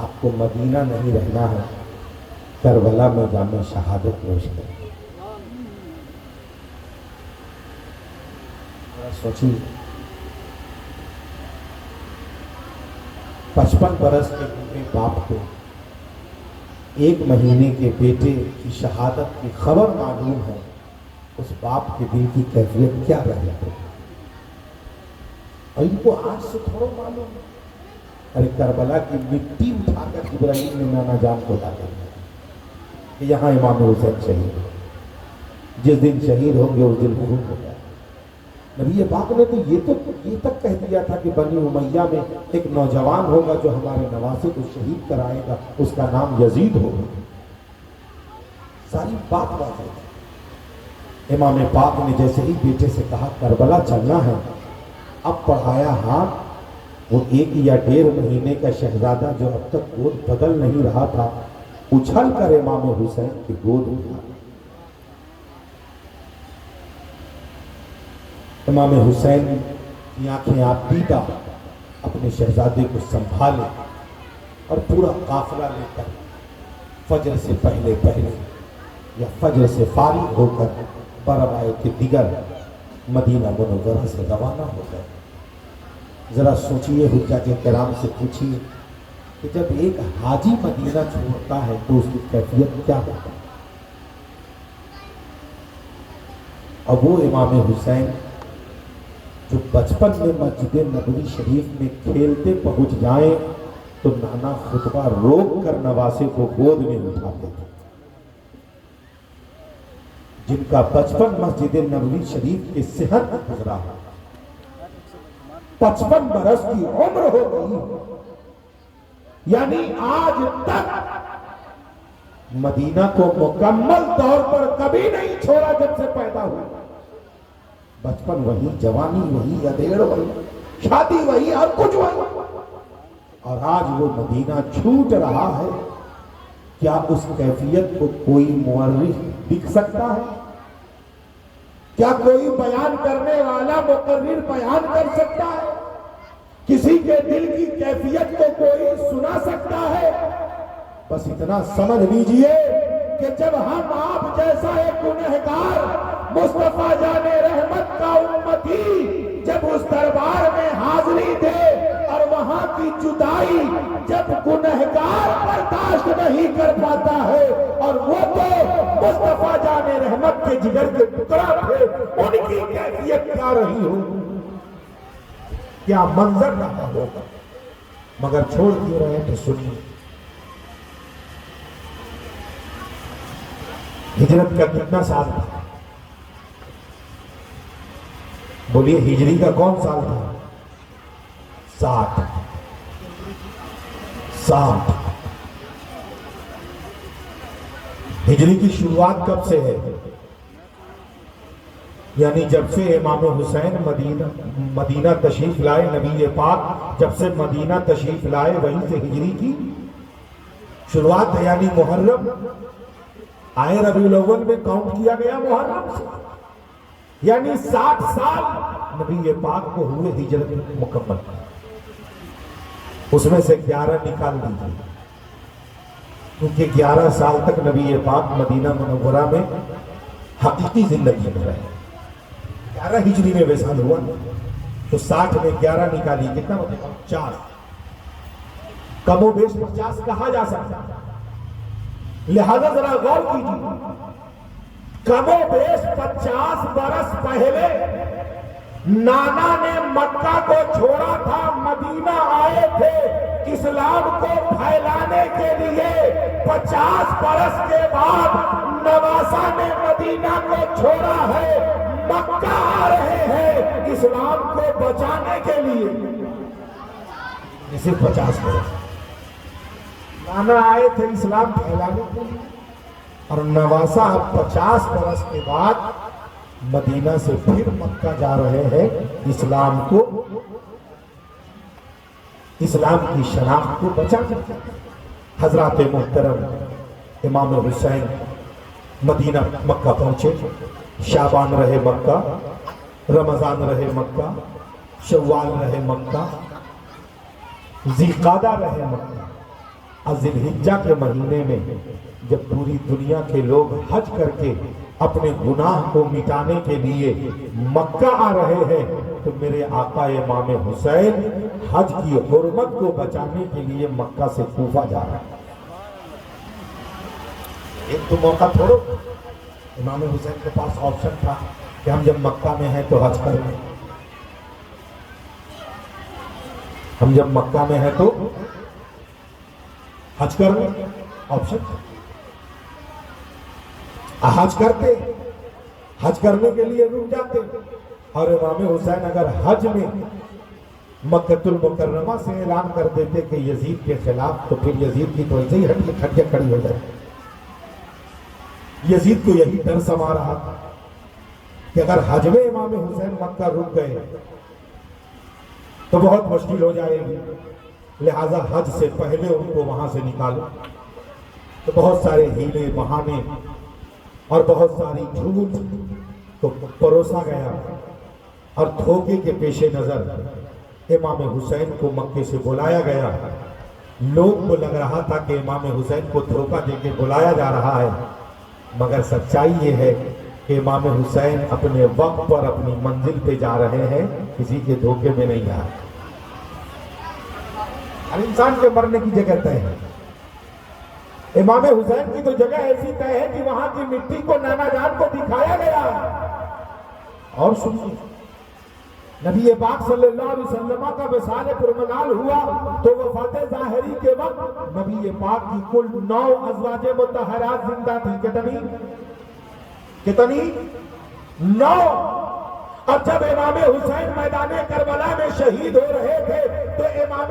آپ کو مدینہ نہیں رہنا ہے, کربلا میں جامع شہادت نوش کریں. سوچیے 55 برس کے بوڑھے باپ کو 1 مہینے کے بیٹے کی شہادت کی خبر معلوم ہے, اس باپ کے دل کی کیفیت کیا رہے گی؟ اور ان کو آج سے تھوڑا معلوم ہے. ارے کربلا کی مٹی اٹھا کر ابراہیم نے نانا جان کو لا دیا کہ یہاں امام حسین شہید ہو. جس دن شہید ہوں گے اس دن خون ہو جائے. نبی پاک نے تو یہ تک کہہ دیا تھا کہ بنی امیہ میں ایک نوجوان ہوگا جو ہمارے نواسے کو شہید کرائے گا, اس کا نام یزید ہوگا. ساری بات واضح ہے. امام پاک نے جیسے ہی بیٹے سے کہا کربلا چلنا ہے, اب پڑھایا ہاتھ. وہ 1 یا 1.5 مہینے کا شہزادہ جو اب تک گود بدل نہیں رہا تھا, اچھل کر امام حسین کی گود اٹھا. امام حسین کی آنکھیں آپ دیدہ اپنے شہزادے کو سنبھالے اور پورا قافلہ لے کر فجر سے پہلے یا فجر سے فارغ ہو کر برآمد دیگر مدینہ منورہ سے روانہ ہو گئے. ذرا سوچئے, حجاج کرام سے پوچھیے کہ جب ایک حاجی مدینہ چھوڑتا ہے تو اس کی کیفیت کیا ہوتا ہے. اب وہ امام حسین جو بچپن میں مسجد نبوی شریف میں کھیلتے پہنچ جائیں تو نانا خطبہ روک کر نواسے کو گود میں اٹھاتے تھے. جن کا بچپن مسجد نبوی شریف کے صحت میں گزرا ہے, 55 برس کی عمر ہو گئی, یعنی آج تک مدینہ کو مکمل طور پر کبھی نہیں چھوڑا جب سے پیدا ہوا. بچپن وہی, جوانی وہی, ادھیڑ وہی, شادی وہی, اور کچھ وہی, اور آج وہ مدینہ چھوٹ رہا ہے کیا اس کیفیت کو کوئی مورخ لکھ سکتا ہے؟ کیا کوئی بیان کرنے والا مقرر بیان کر سکتا ہے؟ کسی کے دل کی کیفیت کو کوئی سنا سکتا ہے؟ بس اتنا سمجھ لیجئے کہ جب ہم آپ جیسا ایک گنہگار مصطفیٰ جان رحمت کا امتی جب اس دربار میں حاضری دے اور وہاں کی جدائی جب گنہگار برداشت نہیں کر پاتا ہے، اور وہ تو مصطفیٰ جان رحمت کے جگر کے ٹکڑا تھے، ان کی کیفیت کیا رہی ہو، کیا منظر رہا ہوگا؟ مگر چھوڑ کیوں رہے تو سنیے، ہجرت کا کتنا سال تھا؟ بولیے ہجری کا کون سال تھا؟ 60 ہجری کی شروعات کب سے ہے؟ یعنی جب سے امام حسین مدینہ تشریف لائے، نبی پاک جب سے مدینہ تشریف لائے وہیں سے ہجری کی شروعات ہے، یعنی محرم آئے ربیع الاول میں کاؤنٹ کیا گیا محرم سے، یعنی 60 سال نبی پاک کو ہوئے ہجرت مکمل، اس میں سے 11 نکال دیجیے، کیونکہ 11 سال تک نبی پاک مدینہ منورہ میں حقیقی زندگی میں رہے، 11 ہجری میں وصال ہوا، تو 60 میں 11 نکالی کتنا ہوتا ہے؟ 50، کم و بیش 50 کہا جا سکتا ہے۔ لہذا ذرا غور کیجیے، کم و بیش 50 برس پہلے نانا نے مکہ کو چھوڑا تھا، مدینہ آئے تھے اسلام کو پھیلانے کے لیے، 50 برس کے بعد نواسا نے مدینہ کو چھوڑا ہے، مکہ آ رہے ہیں اسلام کو بچانے کے لیے، صرف 50 برس نانا آئے تھے اسلام پھیلانے کے لیے، اور نواسا اب 50 برس کے بعد مدینہ سے پھر مکہ جا رہے ہیں اسلام کی شناخت کو بچانے۔ حضرات محترم امام حسین مدینہ مکہ پہنچے، شعبان رہے مکہ، رمضان رہے مکہ، شوال رہے مکہ، ذی قعدہ رہے مکہ، ذی الحجہ کے مہینے میں جب پوری دنیا کے لوگ حج کر کے اپنے گناہ کو مٹانے کے لیے مکہ آ رہے ہیں، تو میرے آقا امام حسین حج کی حرمت کو بچانے کے لیے مکہ سے کوفہ جا رہا ہے۔ ایک تو موقع چھوڑو، امام حسین کے پاس آپشن تھا کہ ہم جب مکہ میں ہیں تو حج کر لیں، ہم جب مکہ میں ہیں تو حج کر لیں، آپشن تھا، حج کرتے، حج کرنے کے لیے رک جاتے، اور امام حسین اگر حج میں مکہ المکرمہ سے اعلان کر دیتے کہ یزید کے خلاف، تو پھر یزید کی تو ایسے ہی ہٹیاں کھڑی ہو جائے۔ یزید کو یہی ڈر سما رہا تھا کہ اگر حج میں امام حسین مکہ رک گئے تو بہت مشکل ہو جائے گی، لہذا حج سے پہلے ان کو وہاں سے نکالو۔ تو بہت سارے ہیلے بہانے اور بہت ساری جھوٹ کو پروسا گیا، اور دھوکے کے پیش نظر امام حسین کو مکے سے بلایا گیا۔ لوگ کو لگ رہا تھا کہ امام حسین کو دھوکہ دے کے بلایا جا رہا ہے، مگر سچائی یہ ہے کہ امام حسین اپنے وقت پر اپنی منزل پہ جا رہے ہیں، کسی کے دھوکے میں نہیں جا رہے۔ ہر انسان کے مرنے کی جگہ طے ہے، امام حسین کی تو جگہ ایسی طے ہے کہ وہاں کی مٹی کو نانا جان کو دکھایا گیا۔ اور سنیے، نبی پاک صلی اللہ علیہ وسلم کا وصال پرمنال ہوا تو وفات ظاہری کے وقت نبی پاک کی کل 9 ازواج مطہرات زندہ تھی۔ کتنی؟ 9۔ اب جب امام حسین میدان کربلا میں شہید ہو رہے تھے تو امام